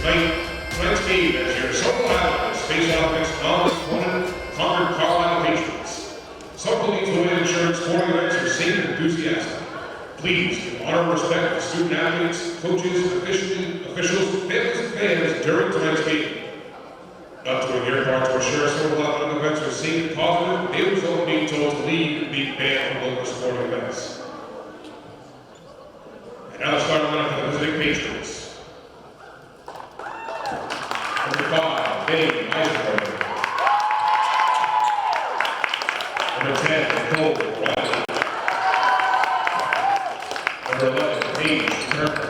Tonight's game as your Somerville Highlanders face off against non-opponent Concord-Carlisle Patriots. Somerville needs to win insurance sporting events are safe and enthusiastic. Please give honor and respect to student athletes, coaches, officials, families, and fans during tonight's game. Not doing their part to assure Somerville Athletic events are safe and positive, they will result in being told to leave and be banned from local sporting events. And now the starting lineup for the visiting Patriots. Number 5, Dave Eisenberg. Number 10, Cole Riley. Number 11, Paige Turner.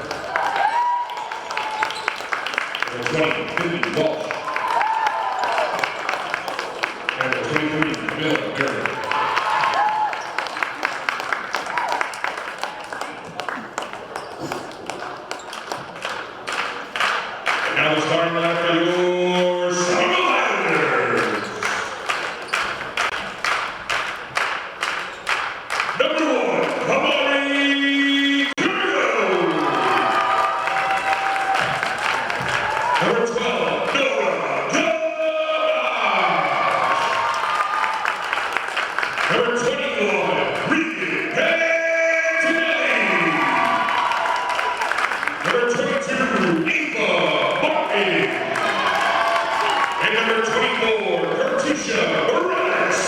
Number 20, Billy Walsh. And number 23, Bill Gerber. And now the starting lineup for your Somerville Highlanders. Number 1, Connolly. Number 12, Todd. Number 21, Reed Connolly. Number 22, Eva Martin. And number 24, Katisha Morales.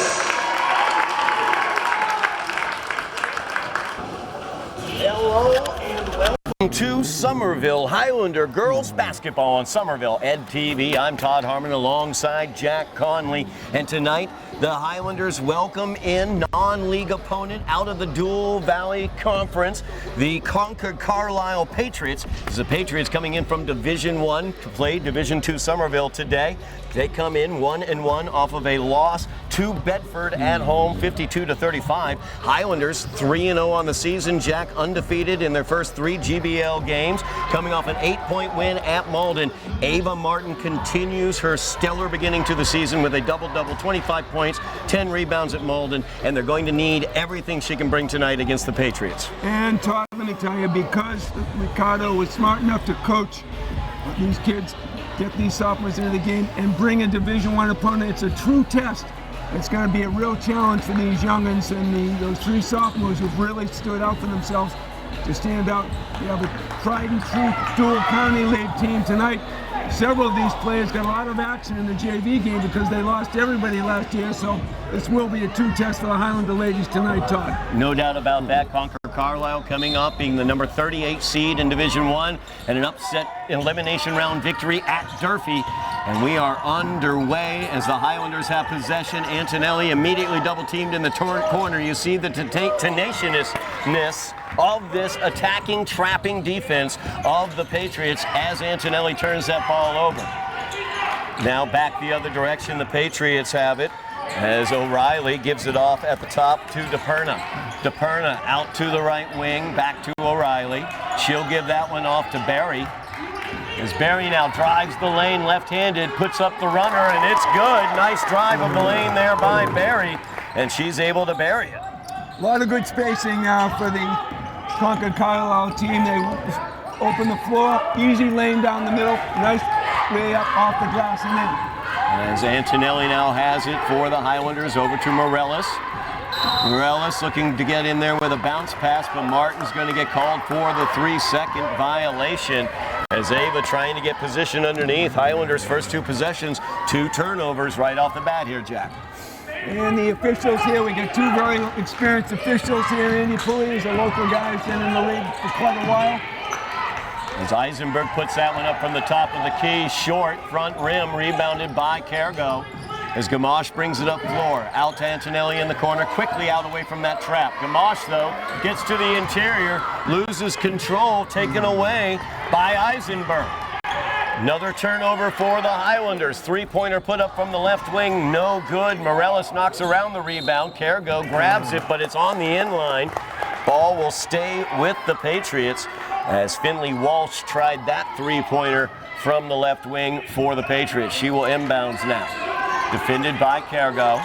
Hello and welcome to Somerville Highlander girls basketball on Somerville Ed TV. I'm Todd Harmon alongside Jack Connolly, and tonight the Highlanders welcome in non-league opponent out of the Dual Valley Conference, the Concord-Carlisle Patriots. This is the Patriots coming in from Division I to play Division II Somerville today. They come in 1-1 off of a loss to Bedford at home, 52-35. Highlanders 3-0 on the season. Jack undefeated in their first 3 GBL games, coming off an 8-point win at Malden. Ava Martin continues her stellar beginning to the season with a double-double, 25 points, 10 rebounds at Malden, and they're going to need everything she can bring tonight against the Patriots. And Todd, let me tell you, because Ricardo was smart enough to coach these kids, get these sophomores into the game and bring a Division I opponent, it's a true test. It's going to be a real challenge for these young'uns and those 3 sophomores who've really stood out for themselves to stand out. We have a tried and true dual county league team tonight. Several of these players got a lot of action in the JV game because they lost everybody last year, so this will be a true test for the Highlander ladies tonight, Todd. No doubt about that. Concord-Carlisle coming up, being the number 38 seed in Division I, and an upset elimination round victory at Durfee. And we are underway as the Highlanders have possession. Antonelli immediately double-teamed in the corner. You see the tenaciousness of this attacking, trapping defense of the Patriots as Antonelli turns that ball over. Now back the other direction, the Patriots have it as O'Reilly gives it off at the top to DePerna. DePerna out to the right wing, back to O'Reilly. She'll give that one off to Barry. As Barry now drives the lane left-handed, puts up the runner, and it's good. Nice drive of the lane there by Barry, and she's able to bury it. A lot of good spacing for the Concord-Carlisle team. They open the floor, easy lane down the middle, nice way up off the glass and in. As Antonelli now has it for the Highlanders, over to Morellis. Morellis looking to get in there with a bounce pass, but Martin's going to get called for the 3-second violation. As Ava trying to get position underneath. Highlanders' first 2 possessions, 2 turnovers right off the bat here, Jack. And the officials here, we got 2 very experienced officials here. Andy Pulley is a local guy who's been in the league for quite a while. As Eisenberg puts that one up from the top of the key, short, front rim, rebounded by Cargo. As Gamache brings it up floor, out to Antonelli in the corner, quickly out away from that trap. Gamache, though, gets to the interior, loses control, taken away by Eisenberg. Another turnover for the Highlanders. 3-pointer put up from the left wing, no good. Morellis knocks around the rebound. Cargo grabs it, but it's on the inline. Ball will stay with the Patriots as Finley Walsh tried that 3-pointer from the left wing for the Patriots. She will inbounds now. Defended by Cargo.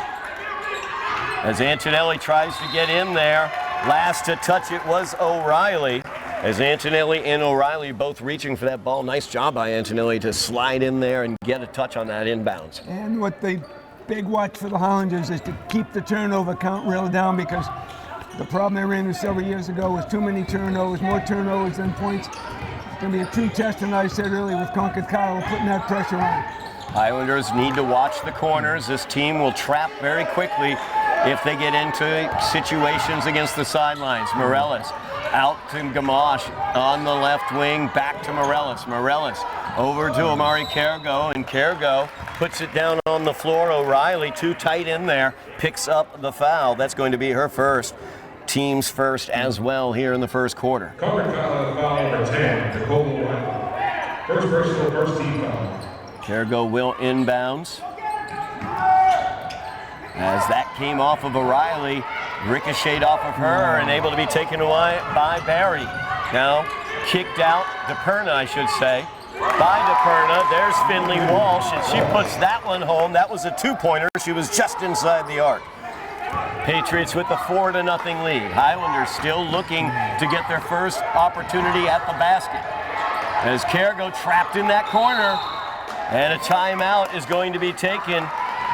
As Antonelli tries to get in there, last to touch it was O'Reilly. as Antonelli and O'Reilly both reaching for that ball. Nice job by Antonelli to slide in there and get a touch on that inbounds. And what the big watch for the Highlanders is to keep the turnover count real down, because the problem they ran into several years ago was too many turnovers, more turnovers than points. It's going to be a true test, and I said earlier, with Concord-Carlisle putting that pressure on. Highlanders need to watch the corners. This team will trap very quickly if they get into situations against the sidelines. Morellis out to Gamache on the left wing, back to Morellis. Morellis over to Amari Cargo, and Cargo puts it down on the floor. O'Reilly too tight in there, picks up the foul. That's going to be her first. Team's first as well here in the first quarter. Concord-Carlisle foul number 10, Nicole O'Reilly. First personal, first team foul. Cargo will inbounds. As that came off of O'Reilly, ricocheted off of her and able to be taken away by Barry. Now kicked out, DePerna I should say, by DePerna. There's Finley Walsh, and she puts that one home. That was a two-pointer. She was just inside the arc. Patriots with the 4-0 lead. Highlanders still looking to get their first opportunity at the basket. As Cargo trapped in that corner, and a timeout is going to be taken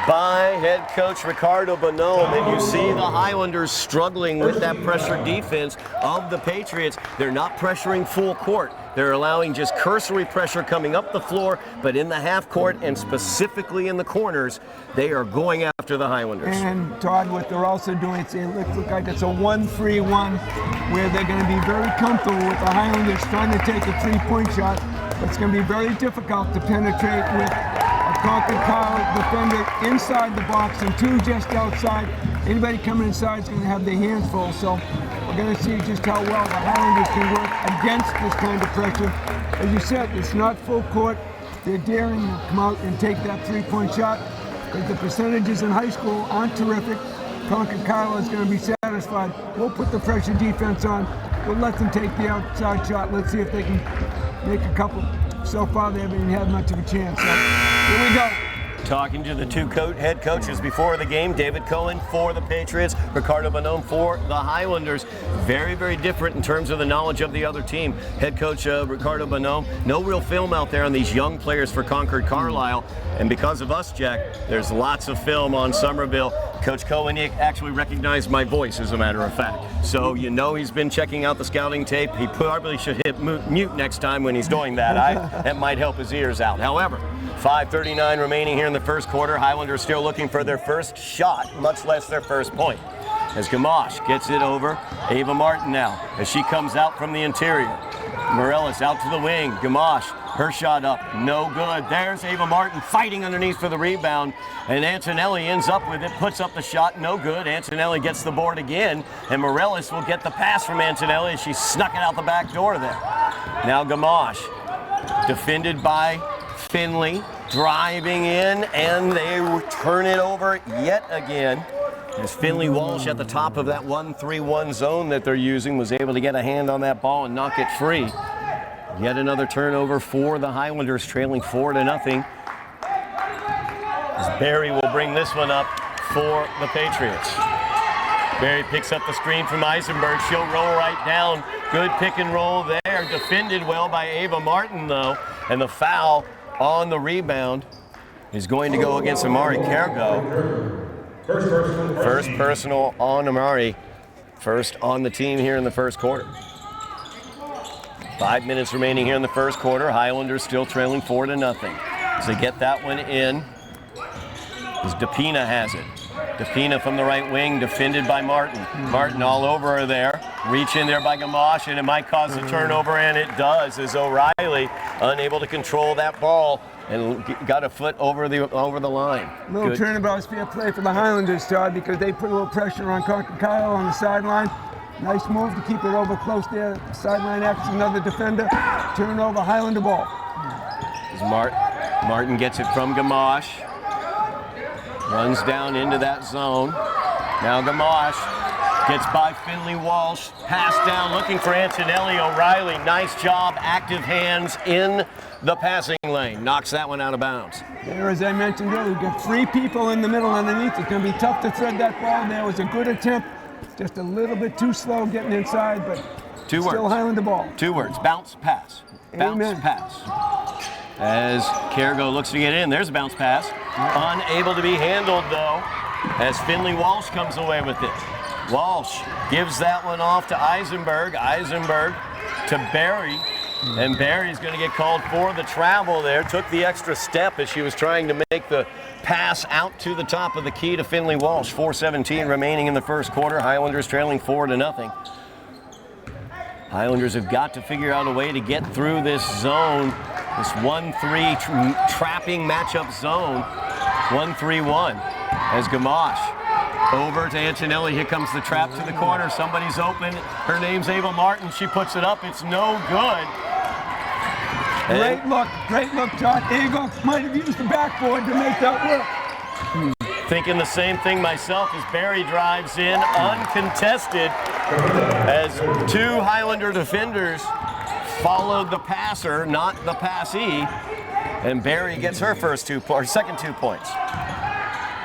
by head coach Ricardo Bonhomme. And you see the Highlanders struggling with that pressure defense of the Patriots. They're not pressuring full court. They're allowing just cursory pressure coming up the floor, but in the half court and specifically in the corners, they are going after the Highlanders. And Todd, what they're also doing, it looks like it's a 1-3-1 where they're going to be very comfortable with the Highlanders trying to take a three-point shot, but it's going to be very difficult to penetrate with a Concord-Carlisle defender inside the box and two just outside. Anybody coming inside is going to have their hands full, so we're going to see just how well the Highlanders can work against this kind of pressure. As you said, it's not full court. They're daring to come out and take that three-point shot, because the percentages in high school aren't terrific. Concord-Carlisle is going to be satisfied. We'll put the pressure defense on. We'll let them take the outside shot. Let's see if they can make a couple. So far, they haven't even had much of a chance. So here we go. Talking to the two head coaches before the game, David Cohen for the Patriots, Ricardo Bonhomme for the Highlanders. Very, very different in terms of the knowledge of the other team. Head coach Ricardo Bonhomme, no real film out there on these young players for Concord-Carlisle. And because of us, Jack, there's lots of film on Somerville. Coach Cohen actually recognized my voice, as a matter of fact. So you know he's been checking out the scouting tape. He probably should hit mute next time when he's doing that. That might help his ears out. However, 5:39 remaining here in the first quarter. Highlanders still looking for their first shot, much less their first point. As Gamache gets it over, Ava Martin now, as she comes out from the interior. Morellis out to the wing. Gamache, her shot up, no good. There's Ava Martin fighting underneath for the rebound, and Antonelli ends up with it, puts up the shot, no good. Antonelli gets the board again, and Morellis will get the pass from Antonelli as she snuck it out the back door there. Now Gamache, defended by Finley, driving in, and they turn it over yet again. As Finley Walsh at the top of that 1-3-1 zone that they're using was able to get a hand on that ball and knock it free. Yet another turnover for the Highlanders, trailing 4-0. As Barry will bring this one up for the Patriots. Barry picks up the screen from Eisenberg. She'll roll right down. Good pick and roll there. Defended well by Ava Martin, though. And the foul on the rebound is going to go against Amari Cargo. First personal on Amari. First on the team here in the first quarter. 5 minutes remaining here in the first quarter. Highlanders still trailing 4-0. As they get that one in, as DePina has it. DePina from the right wing, defended by Martin. Martin all over her there. Reach in there by Gamache, and it might cause a turnover, and it does, as O'Reilly unable to control that ball and got a foot over the line. Little turnabout is fair play for the Highlanders, Todd, because they put a little pressure on Concord-Carlisle on the sideline. Nice move to keep it over close there. Sideline acts another defender. Turnover, Highlander ball. As Martin gets it from Gamache. Runs down into that zone. Now Gamache gets by Finley Walsh. Pass down, looking for Antonelli. O'Reilly, nice job. Active hands in the passing lane. Knocks that one out of bounds. There, as I mentioned earlier, we've got three people in the middle underneath. It's going to be tough to thread that ball. There was a good attempt. Just a little bit too slow getting inside, but Two words. Still Highlander ball. 2 words. Bounce, pass. Bounce, Amen. pass. As Cargo looks to get in, there's a bounce pass. Unable to be handled, though, as Finley Walsh comes away with it. Walsh gives that one off to Eisenberg. Eisenberg to Barry. And Barry's going to get called for the travel there. Took the extra step as she was trying to make the pass out to the top of the key to Finley Walsh. 4:17 remaining in the first quarter. Highlanders trailing 4-0. Highlanders have got to figure out a way to get through this zone, this 1-3 trapping matchup zone. 1-3-1 as Gamache over to Antonelli. Here comes the trap to the corner. Somebody's open. Her name's Ava Martin. She puts it up. It's no good. Great look, Todd. Ava might have used the backboard to make that work. Thinking the same thing myself as Barry drives in, uncontested, as 2 Highlander defenders followed the passer, not the passee, and Barry gets her second 2 points.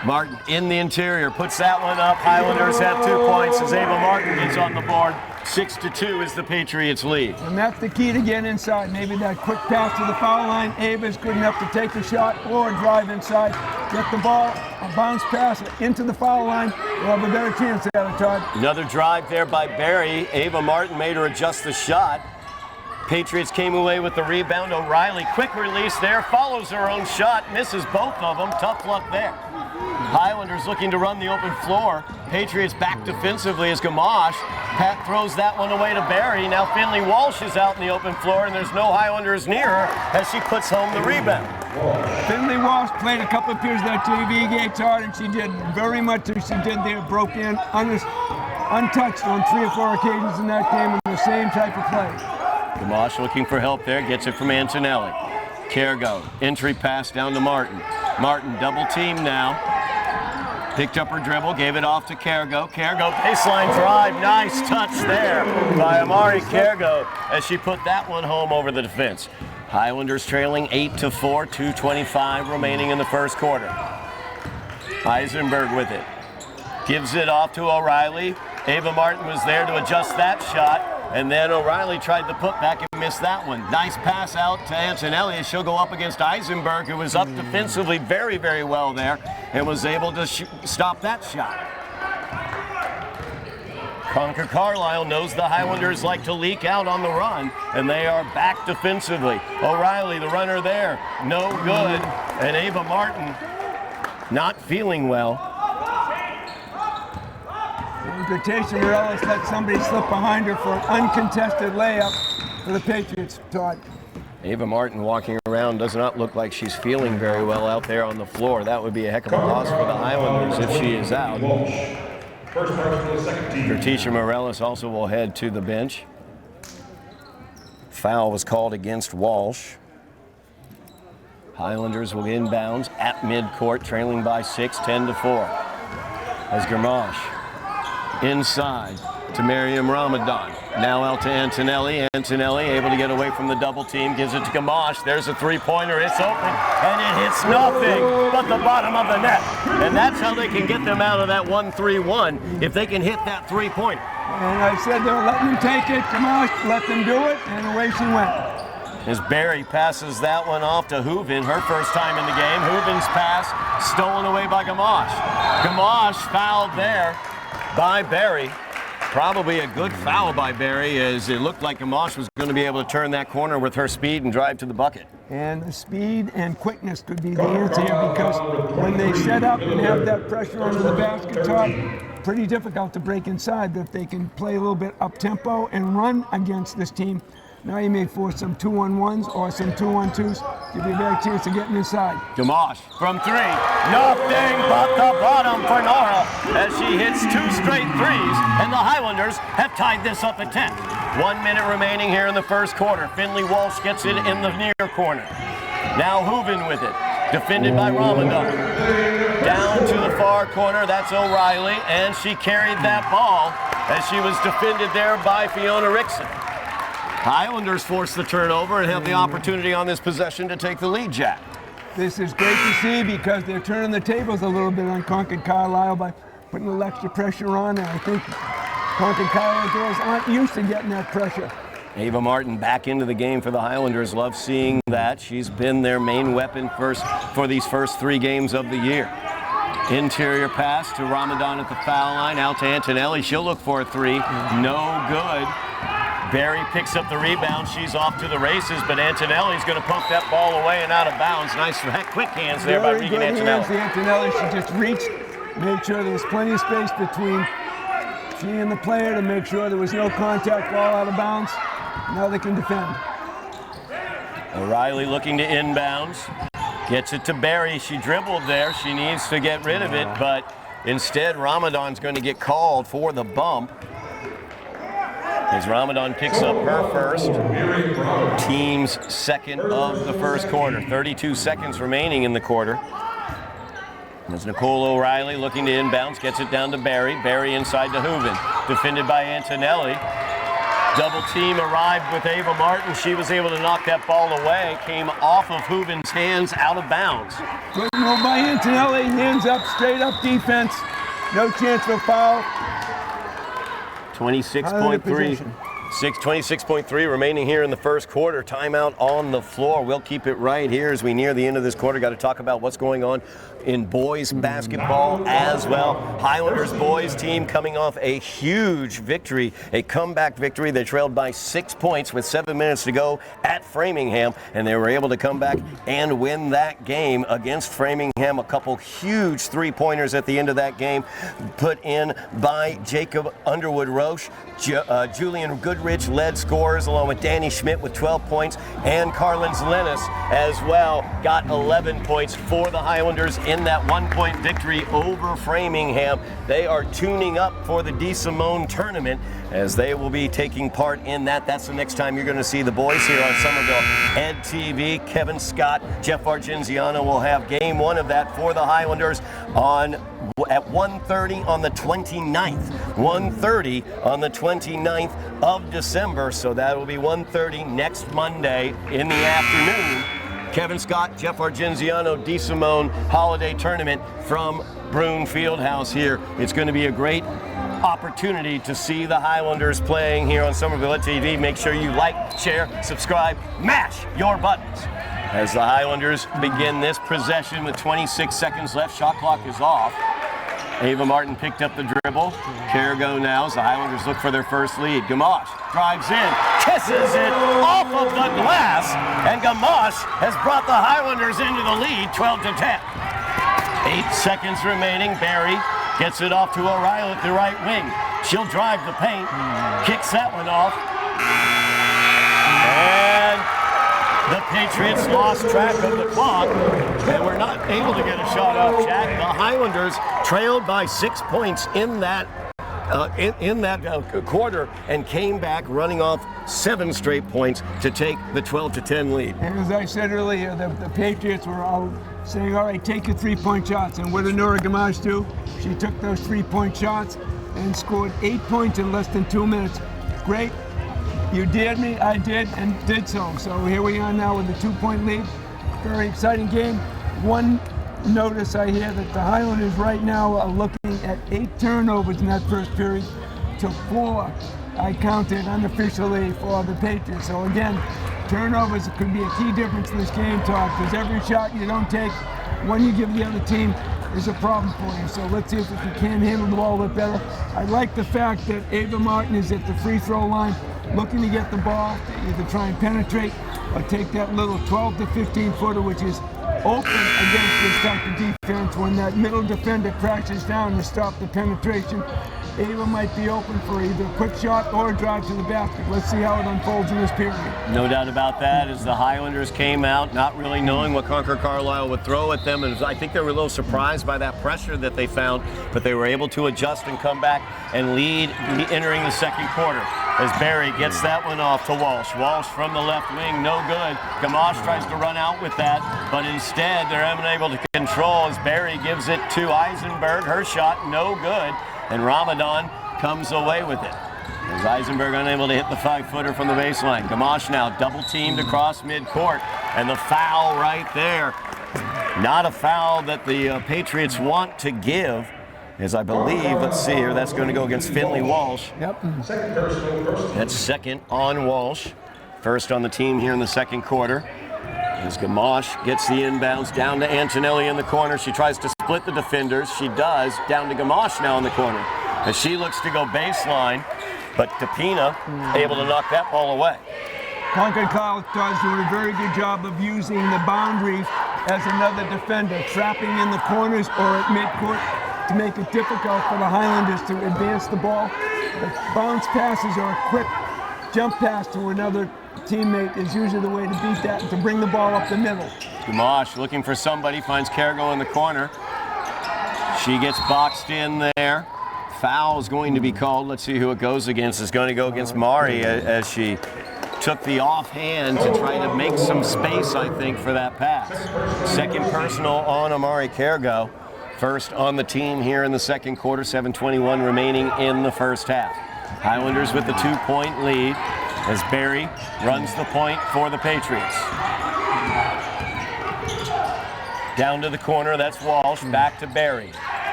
Martin in the interior puts that one up. Highlanders have 2 points as Ava Martin gets on the board. 6-2 is the Patriots lead. And that's the key to get inside. Maybe that quick pass to the foul line. Ava's good enough to take the shot or drive inside. Get the ball, a bounce pass into the foul line. We'll have a better chance at it, Todd. Another drive there by Barry. Ava Martin made her adjust the shot. Patriots came away with the rebound. O'Reilly, quick release there, follows her own shot, misses both of them. Tough luck there. Highlanders looking to run the open floor. Patriots back defensively as Gamache. Pat throws that one away to Barry. Now Finley Walsh is out in the open floor, and there's no Highlanders near her as she puts home the rebound. Finley Walsh played a couple of periods of that JV game, Todd, and she did very much as she did there. Broke in untouched on 3 or 4 occasions in that game with the same type of play. Gamache looking for help there, gets it from Antonelli. Cargo, entry pass down to Martin. Martin double team now. Picked up her dribble, gave it off to Cargo. Cargo baseline drive, nice touch there by Amari Cargo as she put that one home over the defense. Highlanders trailing 8-4, 2:25 remaining in the first quarter. Eisenberg with it. Gives it off to O'Reilly. Ava Martin was there to adjust that shot. And then O'Reilly tried the putback and missed that one. Nice pass out to Antonelli as she'll go up against Eisenberg, who was up defensively very, very well there and was able to stop that shot. Concord-Carlisle knows the Highlanders like to leak out on the run, and they are back defensively. O'Reilly, the runner there, no good. And Ava Martin not feeling well. Patricia Morales let somebody slip behind her for an uncontested layup for the Patriots, Todd. Ava Martin walking around does not look like she's feeling very well out there on the floor. That would be a heck of a loss for the Highlanders if she is out. Patricia Morales also will head to the bench. Foul was called against Walsh. Highlanders will inbounds at midcourt, trailing by 6, 10-4. As Gamache inside to Miriam Ramadan. Now out to Antonelli. Antonelli able to get away from the double team. Gives it to Gamache. There's a three-pointer. It's open. And it hits nothing but the bottom of the net. And that's how they can get them out of that 1-3-1 if they can hit that three-pointer. And I said they're letting them take it. Gamache let them do it. And away she went. As Barry passes that one off to Hooven, her first time in the game. Hooven's pass stolen away by Gamache. Gamache fouled there by Barry. Probably a good foul by Barry, as it looked like Gamache was going to be able to turn that corner with her speed and drive to the bucket. And the speed and quickness could be the answer here, because when they set up and have that pressure under the basket, Todd, pretty difficult to break inside. But if they can play a little bit up-tempo and run against this team, now you may force some 2-on-1s or some 2-on-2s. Give you a better chance of getting inside. Gamache from 3. Nothing but the bottom for Nora as she hits 2 straight threes, and the Highlanders have tied this up at 10. 1 minute remaining here in the first quarter. Finley Walsh gets it in the near corner. Now Hooven with it. Defended by Ramadan. Down to the far corner, that's O'Reilly, and she carried that ball as she was defended there by Fiona Rickson. Highlanders force the turnover and have the opportunity on this possession to take the lead, Jack. This is great to see, because they're turning the tables a little bit on Concord-Carlisle by putting a little extra pressure on, and I think Concord-Carlisle girls aren't used to getting that pressure. Ava Martin back into the game for the Highlanders. Love seeing that. She's been their main weapon for these first 3 games of the year. Interior pass to Ramadan at the foul line. Out to Antonelli. She'll look for a 3. No good. Barry picks up the rebound. She's off to the races, but Antonelli's going to poke that ball away and out of bounds. Nice, quick hands there by Regan Antonelli. Antonelli. She just reached, made sure there was plenty of space between she and the player to make sure there was no contact, ball out of bounds. Now they can defend. O'Reilly looking to inbounds. Gets it to Barry. She dribbled there. She needs to get rid of it, but instead Ramadan's going to get called for the bump. As Ramadan picks up her first, team's second of the first quarter. 32 seconds remaining in the quarter. There's Nicole O'Reilly looking to inbounds, gets it down to Barry. Barry inside to Hooven, defended by Antonelli. Double team arrived with Ava Martin. She was able to knock that ball away. Came off of Hooven's hands, out of bounds. Good move by Antonelli. Hands up, straight up defense. No chance for foul. 26.3 remaining here in the first quarter. Timeout on the floor. We'll keep it right here as we near the end of this quarter. Got to talk about what's going on in boys basketball as well. Highlanders boys team coming off a huge victory, a comeback victory. They trailed by 6 points with 7 minutes to go at Framingham, and they were able to come back and win that game against Framingham. A couple huge 3-pointers at the end of that game put in by Jacob Underwood-Roche. Julian Goodrich led scorers along with Danny Schmidt with 12 points, and Carlins Lennis as well got 11 points for the Highlanders in that 1-point victory over Framingham. They are tuning up for the DeSimone tournament as they will be taking part in that. That's the next time you're going to see the boys here on Somerville Ed TV. Kevin Scott, Jeff Argenziano will have game 1 of that for the Highlanders at 1:30 on the 29th. 1:30 on the 29th of December. So that will be 1:30 next Monday in the afternoon. Kevin Scott, Jeff Argenziano, DeSimone Holiday Tournament from Broome Fieldhouse here. It's going to be a great opportunity to see the Highlanders playing here on Somerville TV. Make sure you like, share, subscribe, mash your buttons. As the Highlanders begin this possession with 26 seconds left, shot clock is off. Ava Martin picked up the dribble. Cargo now as the Highlanders look for their first lead. Gamache drives in, kisses it off of the glass, and Gamache has brought the Highlanders into the lead, 12-10. 8 seconds remaining. Barry gets it off to O'Reilly at the right wing. She'll drive the paint, kicks that one off, and the Patriots lost track of the clock and were not able to get a shot off, Jack. The Highlanders trailed by 6 points in that quarter and came back running off 7 straight points to take the 12-10 lead. And as I said earlier, the Patriots were all saying, all right, take your 3-point shots. And what did Nora Gamache do? She took those 3-point shots and scored 8 points in less than 2 minutes. Great. You dared me, I did, and did so. So here we are now with a 2-point lead. Very exciting game. One notice I hear that the Highlanders right now are looking at 8 turnovers in that first period to 4, I counted unofficially, for the Patriots. So again, turnovers could be a key difference in this game, Todd, because every shot you don't take, when you give the other team, is a problem for you. So let's see if we can handle the ball a bit better. I like the fact that Ava Martin is at the free throw line looking to get the ball, to either try and penetrate or take that little 12 to 15 footer, which is open against this type of defense. When that middle defender crashes down to stop the penetration, Ava might be open for either a quick shot or a drive to the basket. Let's see how it unfolds in this period. No doubt about that, as the Highlanders came out not really knowing what Concord-Carlisle would throw at them, and I think they were a little surprised by that pressure that they found, but they were able to adjust and come back and lead entering the second quarter. As Barry gets that one off to Walsh. Walsh from the left wing, no good. Gamache tries to run out with that, but instead they're unable to control as Barry gives it to Eisenberg. Her shot, no good. And Ramadan comes away with it. As Eisenberg unable to hit the 5-footer from the baseline. Gamache now double teamed across midcourt. And the foul right there. Not a foul that the Patriots want to give. as I believe, let's see here, that's going to go against Finley Walsh. Yep. Second personal. That's second on Walsh. First on the team here in the second quarter. As Gamache gets the inbounds down to Antonelli in the corner. She tries to split the defenders. She does. Down to Gamache now in the corner. As she looks to go baseline, but Tapina able to knock that ball away. Concord-Carlisle does do a very good job of using the boundaries as another defender, trapping in the corners or at midcourt to make it difficult for the Highlanders to advance the ball. But bounce passes or a quick jump pass to another teammate is usually the way to beat that and to bring the ball up the middle. Gamache looking for somebody, finds Cargo in the corner. She gets boxed in there. Foul is going to be called. Let's see who it goes against. It's going to go against Mari as she took the offhand to try to make some space, I think, for that pass. Second personal on Amari Cargo. First on the team here in the second quarter, 7:21 remaining in the first half. Highlanders with the 2-point lead as Barry runs the point for the Patriots. Down to the corner, that's Walsh, back to Barry.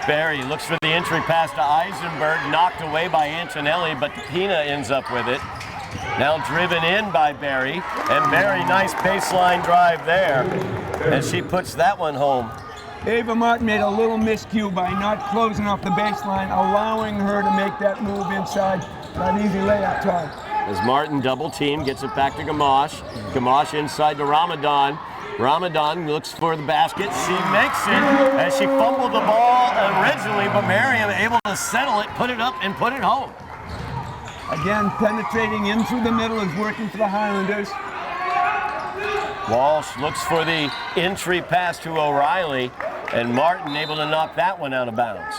Barry looks for the entry pass to Eisenberg, knocked away by Antonelli, but Pina ends up with it. Now driven in by Barry, and Barry, nice baseline drive there, as she puts that one home. Ava Martin made a little miscue by not closing off the baseline, allowing her to make that move inside. Not easy layup, Todd. As Martin double team, gets it back to Gamache. Gamache inside to Ramadan. Ramadan looks for the basket. She makes it as she fumbled the ball originally, but Miriam able to settle it, put it up, and put it home. Again, penetrating in through the middle is working for the Highlanders. Walsh looks for the entry pass to O'Reilly, and Martin able to knock that one out of bounds.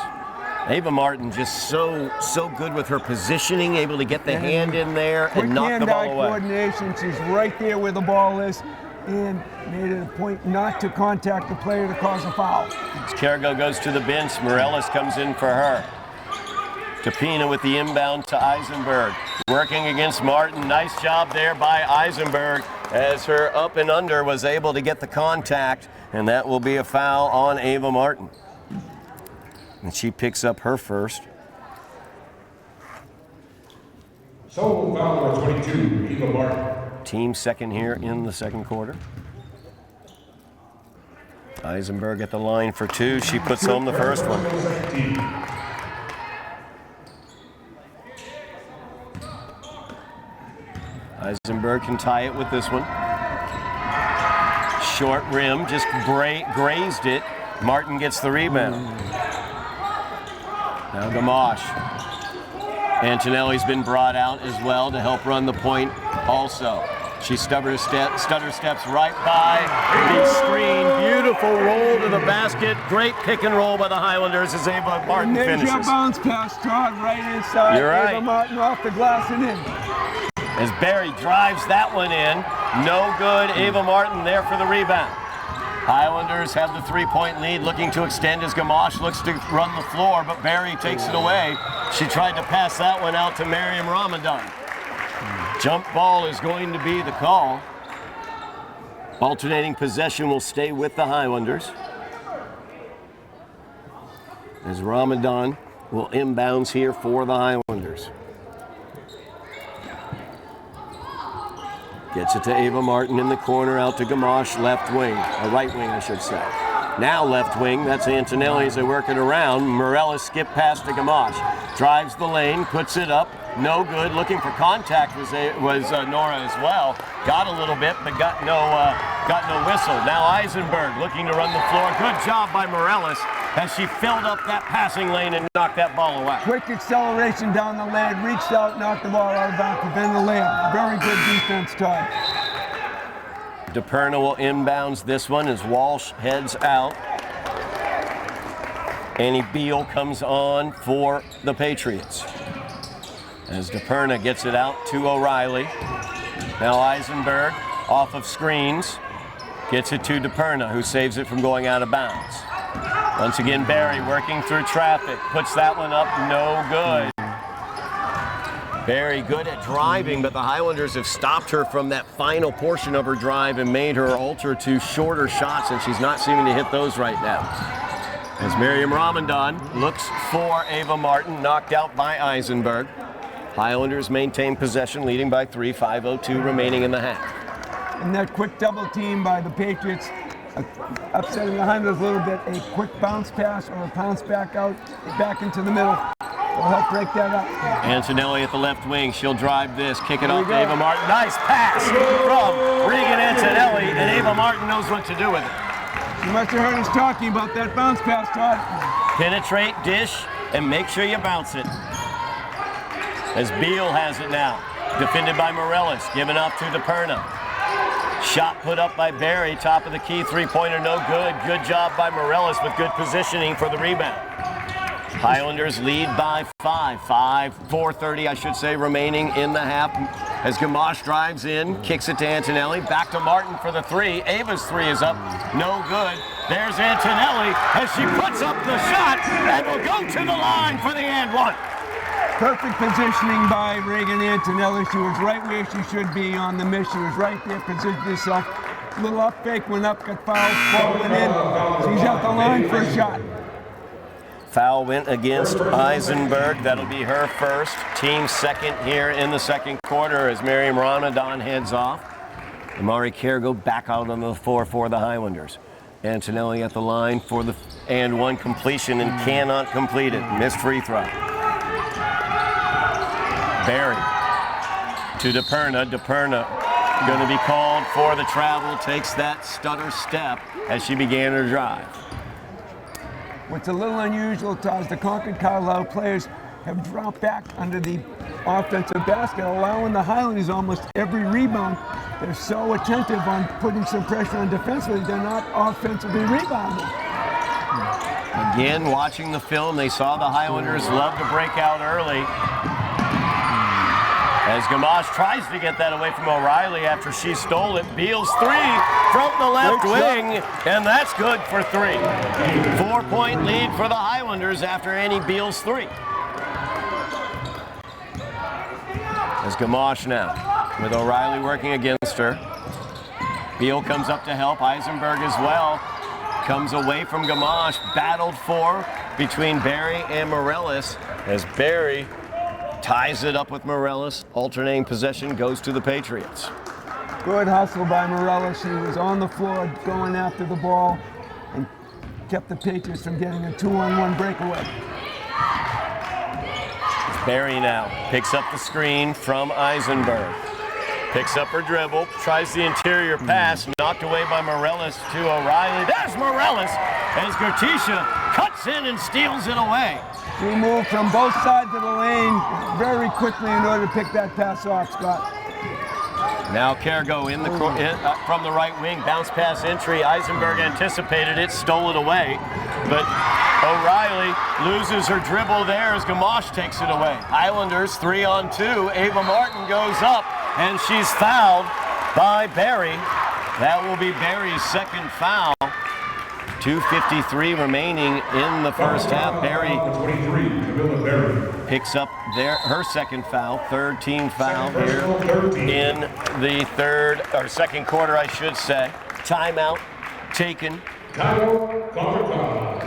Ava Martin just so good with her positioning, able to get the hand in there and knock the ball away. Coordination, she's right there where the ball is, and made it a point not to contact the player to cause a foul. As Cargo goes to the bench, Morellis comes in for her. Tapina with the inbound to Eisenberg. Working against Martin. Nice job there by Eisenberg as her up and under was able to get the contact, and that will be a foul on Ava Martin. And she picks up her first. So foul number 22, Eva Martin. Team second here in the second quarter. Eisenberg at the line for two. She puts home the first one. Eisenberg can tie it with this one. Short rim, just grazed it. Martin gets the rebound. Now Gamache. Antonelli's been brought out as well to help run the point also. She stutter steps right by the screen. Beautiful roll to the basket. Great pick and roll by the Highlanders as Ava Martin finishes. Major bounce pass, Todd, right inside. You're right. Ava Martin off the glass and in. As Barry drives that one in. No good. Ava Martin there for the rebound. Highlanders have the 3-point lead, looking to extend as Gamache looks to run the floor, but Barry takes it away. She tried to pass that one out to Miriam Ramadan. Jump ball is going to be the call. Alternating possession will stay with the Highlanders. As Ramadan will inbounds here for the Highlanders. Gets it to Ava Martin in the corner, out to Gamache, left wing, or right wing, I should say. Now left wing, that's Antonelli as they work it around. Morellis skip past to Gamache. Drives the lane, puts it up, no good. Looking for contact was Nora as well. Got a little bit, but got no whistle. Now Eisenberg looking to run the floor. Good job by Morellis as she filled up that passing lane and knocked that ball away. Quick acceleration down the lane, reached out, knocked the ball out of bounds, prevented the layup. Very good defense, Todd. DePerna will inbounds this one as Walsh heads out. Annie Beal comes on for the Patriots. As DePerna gets it out to O'Reilly. Now Eisenberg off of screens. Gets it to DePerna, who saves it from going out of bounds. Once again, Barry working through traffic. Puts that one up, no good. Barry good at driving, but the Highlanders have stopped her from that final portion of her drive and made her alter to shorter shots, and she's not seeming to hit those right now. As Miriam Ramadan looks for Ava Martin, knocked out by Eisenberg. Highlanders maintain possession, leading by 3, 5:02 remaining in the half. And that quick double team by the Patriots, upsetting the Highlanders a little bit, a quick bounce pass or a bounce back out, back into the middle, will help break that up. Antonelli at the left wing, she'll drive this, kick it off to Ava Martin. Nice pass from Regan Antonelli, and Ava Martin knows what to do with it. You must have heard us talking about that bounce pass, Todd. Penetrate, dish, and make sure you bounce it. As Beal has it now, defended by Morellis, given up to DePerna. Shot put up by Barry, top of the key, three-pointer, no good. Good job by Morellis with good positioning for the rebound. Highlanders lead by 4:30, I should say, remaining in the half. As Gamache drives in, kicks it to Antonelli, back to Martin for the three. Ava's three is up, no good. There's Antonelli as she puts up the shot and will go to the line for the and one. Perfect positioning by Regan Antonelli. She was right where she should be on the miss. She was right there, positioned herself. Little up fake, went up, got fouled, ball went in. She's at the line for a shot. Foul went against Eisenberg. That'll be her first. Team second here in the second quarter as Miriam Ramadan heads off. Amari Cargo back out on the floor for the Highlanders. Antonelli at the line for the and one completion and cannot complete it. Missed free throw. Barry to DePerna. DePerna going to be called for the travel. Takes that stutter step as she began her drive. What's a little unusual, Todd, is the Concord-Carlisle players have dropped back under the offensive basket, allowing the Highlanders almost every rebound. They're so attentive on putting some pressure on defensively, they're not offensively rebounding. Again, watching the film, they saw the Highlanders love to break out early. As Gamache tries to get that away from O'Reilly after she stole it. Beal's three from the left wing, and that's good for three. 4-point lead for the Highlanders after Annie Beal's three. As Gamache now, with O'Reilly working against her. Beal comes up to help, Eisenberg as well. Comes away from Gamache, battled for between Barry and Morellis as Barry ties it up with Morellis. Alternating possession goes to the Patriots. Good hustle by Morellis. She was on the floor going after the ball and kept the Patriots from getting a 2-on-1 breakaway. Barry now picks up the screen from Eisenberg. Picks up her dribble, tries the interior pass, knocked away by Morellis to O'Reilly. There's Morellis as Gertisha cuts in and steals it away. She moved from both sides of the lane very quickly in order to pick that pass off, Scott. Now Cargo in the from the right wing, bounce pass entry. Eisenberg anticipated it, stole it away, but O'Reilly loses her dribble there as Gamache takes it away. Highlanders 3-on-2. Ava Martin goes up and she's fouled by Barry. That will be Barry's second foul. 2:53 remaining in the first half. Barry picks up her second foul, third team foul here in the second quarter, I should say. Timeout taken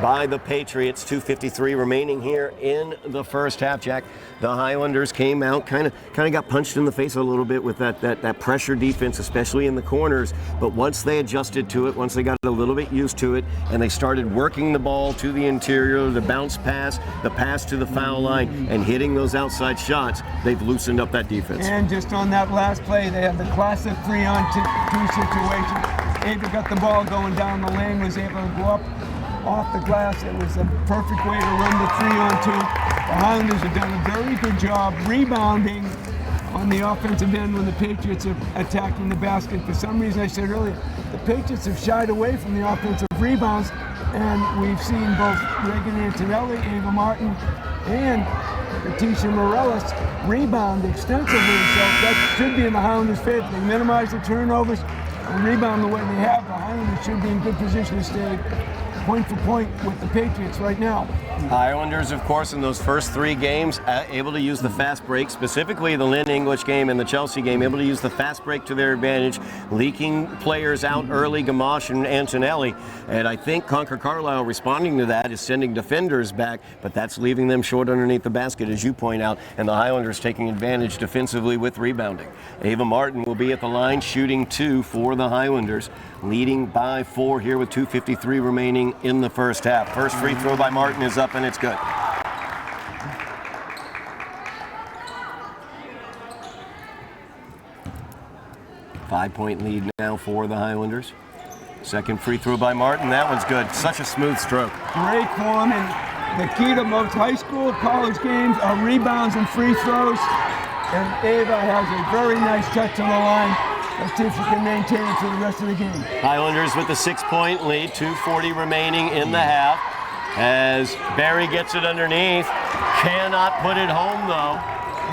by the Patriots. 2:53 remaining here in the first half. Jack, the Highlanders came out, kind of got punched in the face a little bit with that pressure defense, especially in the corners. But once they adjusted to it, once they got a little bit used to it, and they started working the ball to the interior, the bounce pass, the pass to the foul line, and hitting those outside shots, they've loosened up that defense. And just on that last play, they had the classic 3-on-2 situation. Ava got the ball going down the lane, was able to go up off the glass. It was a perfect way to run the 3-on-2. The Highlanders have done a very good job rebounding on the offensive end when the Patriots are attacking the basket. For some reason, I said earlier, the Patriots have shied away from the offensive rebounds, and we've seen both Regan Antonelli, Ava Martin, and Leticia Morellis rebound extensively. So that should be in the Highlanders' favor. They minimize the turnovers and rebound the way they have. The Highlanders should be in good position to stay point for point with the Patriots right now. Highlanders, of course, in those first 3 games, able to use the fast break, specifically the Lynn English game and the Chelsea game, able to use the fast break to their advantage, leaking players out early, Gamache and Antonelli. And I think Concord-Carlisle responding to that is sending defenders back, but that's leaving them short underneath the basket, as you point out, and the Highlanders taking advantage defensively with rebounding. Ava Martin will be at the line shooting 2 for the Highlanders, leading by 4 here with 2:53 remaining in the first half. First free throw by Martin is up and it's good. Five-point lead now for the Highlanders. Second free throw by Martin, that one's good. Such a smooth stroke. Great form, and the key to most high school, college games are rebounds and free throws. And Ava has a very nice touch on the line. Let's see if she can maintain it for the rest of the game. Highlanders with the 6-point lead, 2:40 remaining in the half. As Barry gets it underneath, cannot put it home though.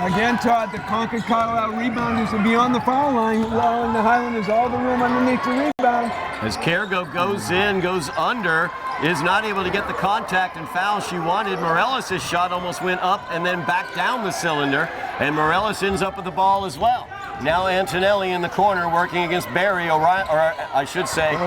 Again, Todd, the Concord-Carlisle rebounders will be on the foul line, allowing the Highlanders all the room underneath the rebound. As Cargo goes in, goes under, is not able to get the contact and foul she wanted. Morellis' shot almost went up and then back down the cylinder, and Morellis ends up with the ball as well. Now Antonelli in the corner working against Barry, or I should say,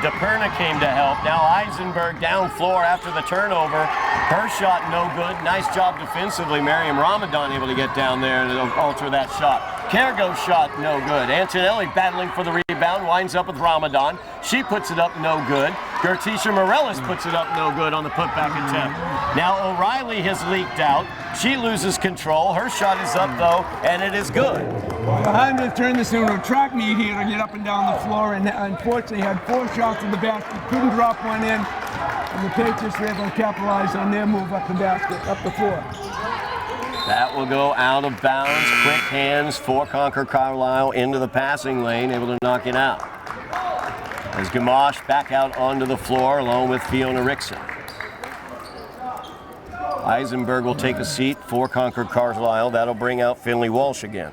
DePerna came to help. Now Eisenberg down floor after the turnover. Her shot no good. Nice job defensively. Miriam Ramadan able to get down there and alter that shot. Cargo's shot no good. Antonelli battling for the rebound, winds up with Ramadan. She puts it up no good. Gertisha Morellis puts it up no good on the putback attempt. Now O'Reilly has leaked out. She loses control. Her shot is up though, and it is good. The Highlanders turned this into a track meet here to get up and down the floor, and unfortunately had 4 shots in the basket, couldn't drop one in, and the Patriots were able to capitalize on their move up the basket, up the floor. That will go out of bounds. Quick hands for Concord-Carlisle into the passing lane, able to knock it out. As Gamache back out onto the floor along with Fiona Rickson. Eisenberg will take a seat for Concord-Carlisle. That'll bring out Finley Walsh again.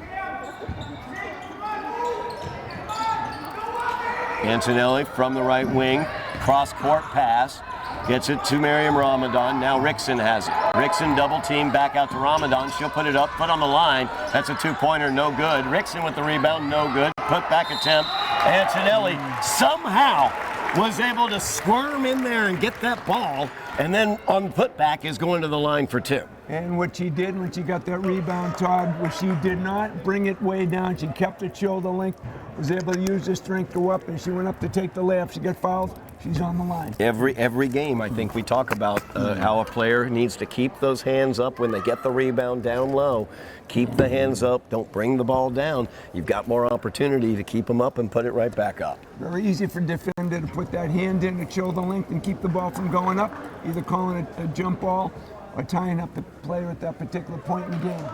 Antonelli from the right wing, cross-court pass, gets it to Miriam Ramadan. Now Rickson has it. Rickson double team back out to Ramadan. She'll put it up, put on the line. That's a 2-pointer, no good. Rickson with the rebound, no good. Put back attempt. Antonelli somehow was able to squirm in there and get that ball, and then on putback is going to the line for 2. And what she did when she got that rebound, Todd, was she did not bring it way down. She kept it shoulder length, was able to use the strength to go up, and she went up to take the layup. She got fouled. She's on the line. Every game, I think we talk about how a player needs to keep those hands up when they get the rebound down low. Keep the hands up. Don't bring the ball down. You've got more opportunity to keep them up and put it right back up. Very easy for defender to put that hand in at shoulder length and keep the ball from going up, either calling it a jump ball or tying up the player at that particular point in the game.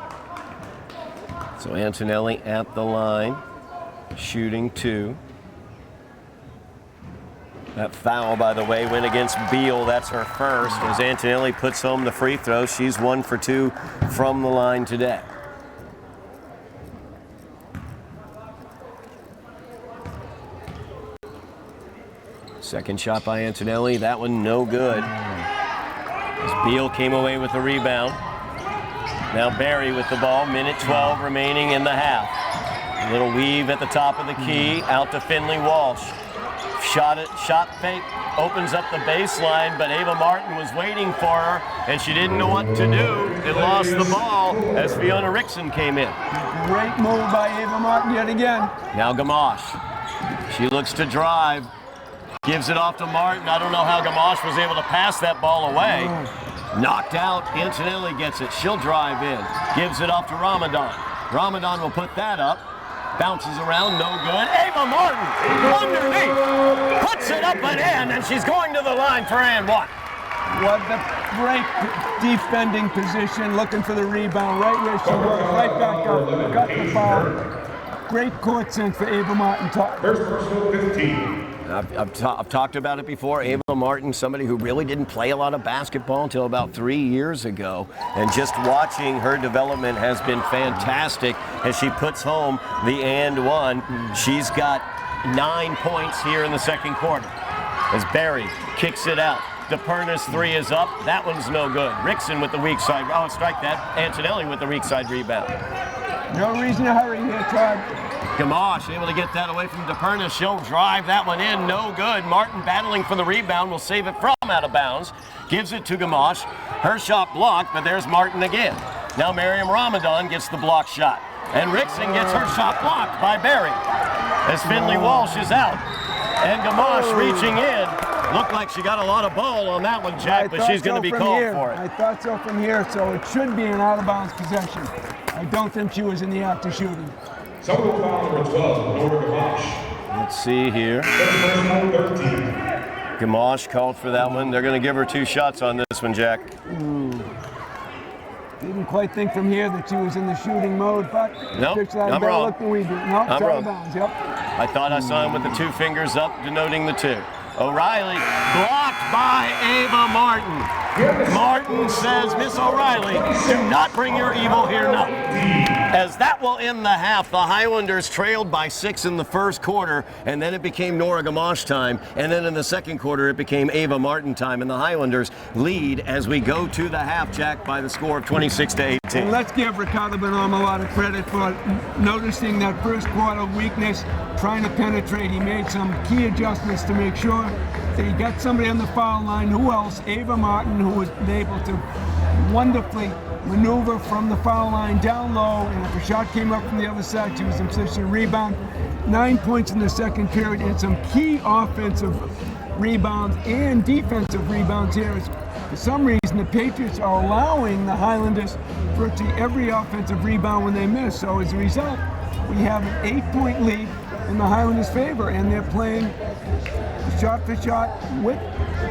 So Antonelli at the line, shooting 2. That foul, by the way, went against Beal. That's her first. As Antonelli puts home the free throw, she's 1 for 2 from the line today. Second shot by Antonelli. That one no good. As Beal came away with the rebound. Now Barry with the ball. Minute 12 remaining in the half. A little weave at the top of the key. Out to Finley Walsh. Shot fake, opens up the baseline, but Ava Martin was waiting for her, and she didn't know what to do. It lost the ball as Fiona Rickson came in. Great move by Ava Martin yet again. Now Gamache. She looks to drive, gives it off to Martin. I don't know how Gamache was able to pass that ball away. Knocked out, Antonelli gets it. She'll drive in, gives it off to Ramadan. Ramadan will put that up. Bounces around, no good. Ava Martin, underneath, puts it up and in, and she's going to the line for and 1. What the great defending position, looking for the rebound, right where she was, right back up, got the foul. Great court sense for Ava Martin. First personal 15. I've talked about it before. Ava Martin, somebody who really didn't play a lot of basketball until about 3 years ago. And just watching her development has been fantastic as she puts home the and 1. She's got 9 points here in the second quarter. As Barry kicks it out. DePernis 3 is up. That one's no good. Rickson with the weak side. Oh, strike that. Antonelli with the weak side rebound. No reason to hurry here, Todd. Gamache able to get that away from DePernis. She'll drive that one in. No good. Martin battling for the rebound. Will save it from out of bounds. Gives it to Gamache. Her shot blocked, but there's Martin again. Now Miriam Ramadan gets the block shot. And Rickson gets her shot blocked by Barry. As Finley Walsh is out. And Gamache reaching in. Looked like she got a lot of ball on that one, Jack, but she's going to be called for it. I thought so from here, so it should be an out-of-bounds possession. I don't think she was in the act of shooting. Somerville foul number 12, Nora Gamache. Let's see here. Personal 13. Gamache called for that one. They're going to give her 2 shots on this one, Jack. Didn't quite think from here that she was in the shooting mode, but Nope, I'm wrong. Look than we do. No, I'm wrong. Bounds, yep. I thought I saw him with the 2 fingers up, denoting the 2. O'Reilly blocked by Ava Martin. Martin says, Miss O'Reilly, do not bring your evil here now. As that will end the half, the Highlanders trailed by 6 in the first quarter, and then it became Nora Gamache time, and then in the second quarter it became Ava Martin time, and the Highlanders lead as we go to the half, Jack, by the score of 26-18. And let's give Ricardo Bonhomme a lot of credit for noticing that first quarter weakness, trying to penetrate. He made some key adjustments to make sure that he got somebody on the foul line. Who else? Ava Martin, who was able to wonderfully maneuver from the foul line down low, and if a shot came up from the other side, she was in position to rebound. 9 points in the second period, and some key offensive rebounds and defensive rebounds here. For some reason, the Patriots are allowing the Highlanders virtually every offensive rebound when they miss. So as a result, we have an 8-point lead in the Highlanders' favor, and they're playing shot for shot with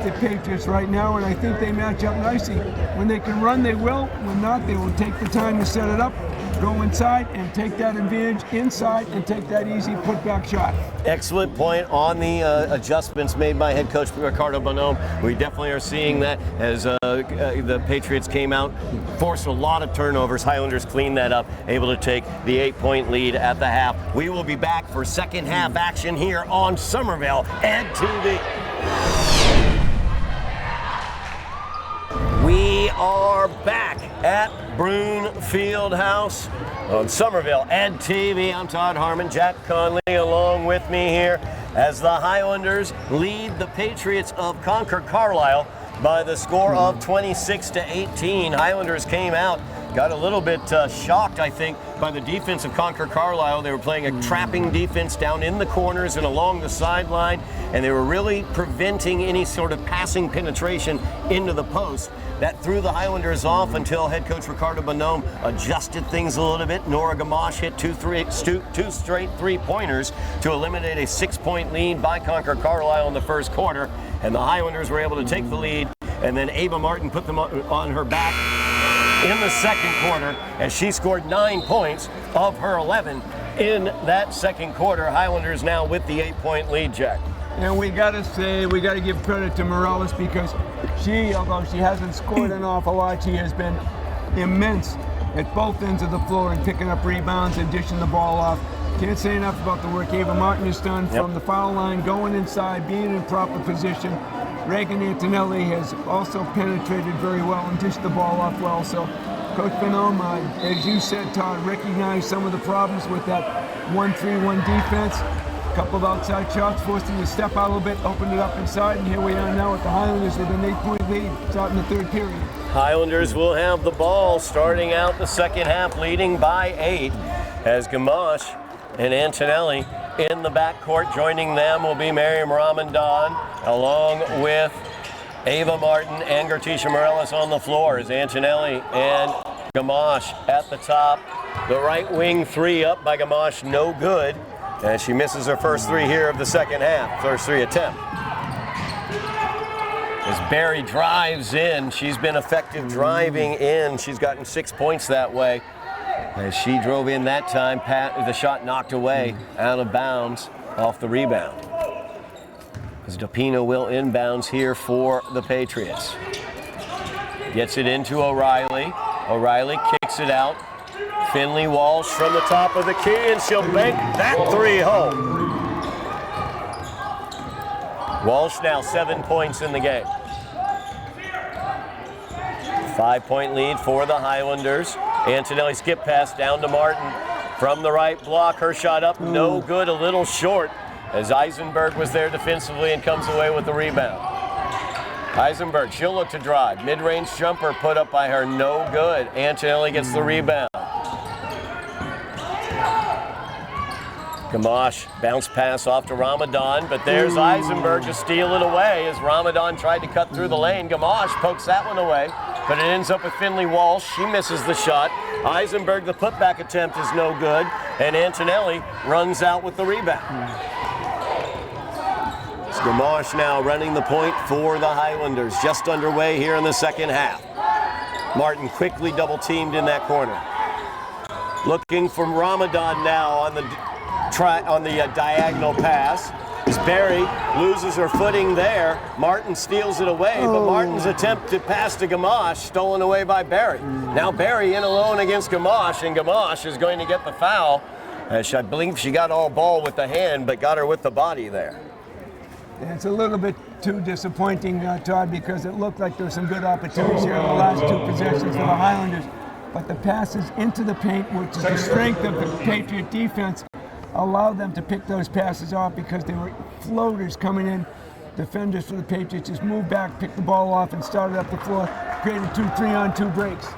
the Patriots right now, and I think they match up nicely. When they can run, they will. When not, they will take the time to set it up, go inside, and take that advantage inside and take that easy putback shot. Excellent point on the adjustments made by head coach Ricardo Bonhomme. We definitely are seeing that as the Patriots came out, forced a lot of turnovers. Highlanders cleaned that up, able to take the 8-point lead at the half. We will be back for second half action here on Somerville Ed TV. We are back at Brune Fieldhouse on Somerville Ed TV. I'm Todd Harmon, Jack Connolly along with me here as the Highlanders lead the Patriots of Concord-Carlisle by the score of 26-18. Highlanders came out, got a little bit shocked, I think, by the defense of Concord-Carlisle. They were playing a trapping defense down in the corners and along the sideline, and they were really preventing any sort of passing penetration into the post. That threw the Highlanders off until head coach Ricardo Bonhomme adjusted things a little bit. Nora Gamache hit two straight three-pointers to eliminate a 6-point lead by Concord-Carlisle in the first quarter, and the Highlanders were able to take the lead, and then Ava Martin put them on her back in the second quarter as she scored 9 points of her 11 in that second quarter. Highlanders now with the 8-point lead, Jack. And we got to give credit to Morales, because although she hasn't scored an awful lot, she has been immense at both ends of the floor and picking up rebounds and dishing the ball off. Can't say enough about the work Ava Martin has done from the foul line, going inside, being in proper position. Reagan Antonelli has also penetrated very well and dished the ball off well. So Coach Bonhomme, as you said, Todd, recognized some of the problems with that 1-3-1 defense. A couple of outside shots, forced him to step out a little bit, opened it up inside, and here we are now with the Highlanders with an 8-point lead starting the third period. Highlanders will have the ball starting out the second half, leading by 8, as Gamache and Antonelli in the backcourt. Joining them will be Miriam Ramadan, along with Ava Martin and Gertisha Morales on the floor, as Antonelli and Gamache at the top. The right wing 3 up by Gamache, no good, as she misses her first 3 here of the second half, first 3 attempt. As Barry drives in, she's been effective driving in. She's gotten 6 points that way. As she drove in that time, the shot knocked away out of bounds off the rebound. As DePino will inbounds here for the Patriots. Gets it into O'Reilly. O'Reilly kicks it out. Finley Walsh from the top of the key, and she'll bank that 3 home. Walsh now 7 points in the game. 5-point lead for the Highlanders. Antonelli skip pass down to Martin. From the right block, her shot up, no good, a little short, as Eisenberg was there defensively and comes away with the rebound. Eisenberg, she'll look to drive. Mid-range jumper put up by her, no good. Antonelli gets the rebound. Gamache, bounce pass off to Ramadan, but there's Eisenberg to steal it away as Ramadan tried to cut through the lane. Gamache pokes that one away, but it ends up with Finley Walsh. She misses the shot. Eisenberg, the putback attempt is no good, and Antonelli runs out with the rebound. It's Gamache now running the point for the Highlanders, just underway here in the second half. Martin quickly double teamed in that corner. Looking for Ramadan now on the diagonal pass. As Barry loses her footing there, Martin steals it away, but Martin's attempt to pass to Gamache stolen away by Barry. Now Barry in alone against Gamache, and Gamache is going to get the foul. As I believe she got all ball with the hand, but got her with the body there. It's a little bit too disappointing, Todd, because it looked like there were some good opportunities here in the last two possessions for the Highlanders. But the passes into the paint, which is the strength of the Patriot defense, allowed them to pick those passes off because they were floaters coming in. Defenders for the Patriots just moved back, picked the ball off, and started up the floor, created 2 3-on-2 breaks.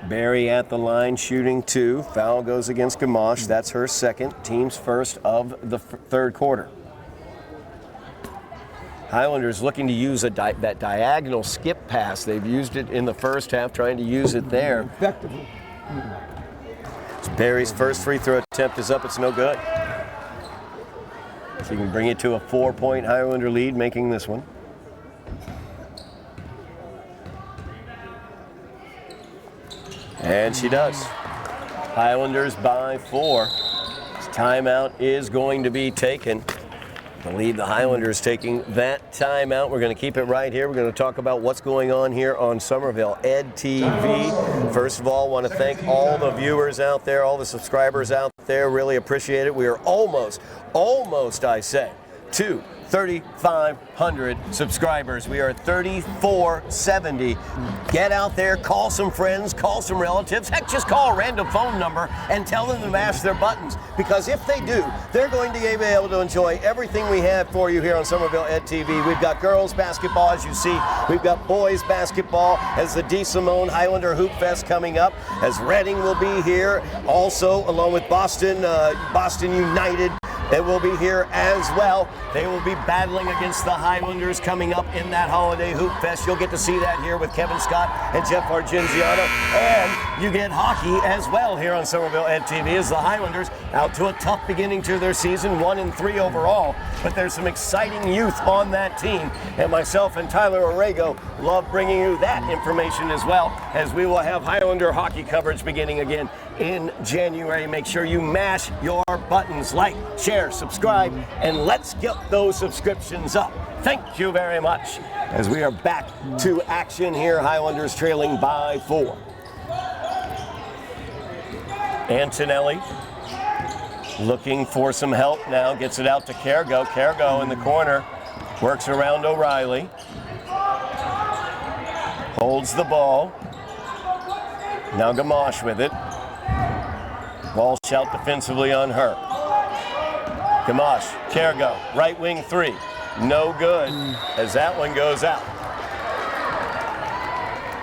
Barry at the line shooting 2. Foul goes against Gamache. That's her second, team's first of the third quarter. Highlanders looking to use that diagonal skip pass. They've used it in the first half, trying to use it there. Effectively. Barry's first free throw attempt is up. It's no good. She can bring it to a 4-point Highlander lead, making this one. And she does. Highlanders by 4. This timeout is going to be taken. I believe the Highlanders taking that timeout. We're going to keep it right here. We're going to talk about what's going on here on Somerville Ed TV. First of all, I want to thank all the viewers out there, all the subscribers out there. Really appreciate it. We are almost, I say, to 3,500 subscribers. We are at 3,470. Get out there, call some friends, call some relatives. Heck, just call a random phone number and tell them to mash their buttons. Because if they do, they're going to be able to enjoy everything we have for you here on Somerville Ed TV. We've got girls basketball, as you see. We've got boys basketball as the D. Simone Highlander Hoop Fest coming up. As Reading will be here, also along with Boston United. They will be here as well. They will be battling against the Highlanders coming up in that Holiday Hoop Fest. You'll get to see that here with Kevin Scott and Jeff Argenziano. And you get hockey as well here on Somerville Ed TV as the Highlanders out to a tough beginning to their season, 1-3 overall. But there's some exciting youth on that team. And myself and Tyler Orrego love bringing you that information as well, as we will have Highlander hockey coverage beginning again in January. Make sure you mash your buttons, like, share, subscribe, and let's get those subscriptions up. Thank you very much as we are back to action here. Highlanders trailing by 4. Antonelli looking for some help now, gets it out to Cargo. Cargo in the corner, works around O'Reilly, holds the ball. Now Gamache with it. Walsh out defensively on her. Gamache, Cargo, right wing 3. No good, as that one goes out.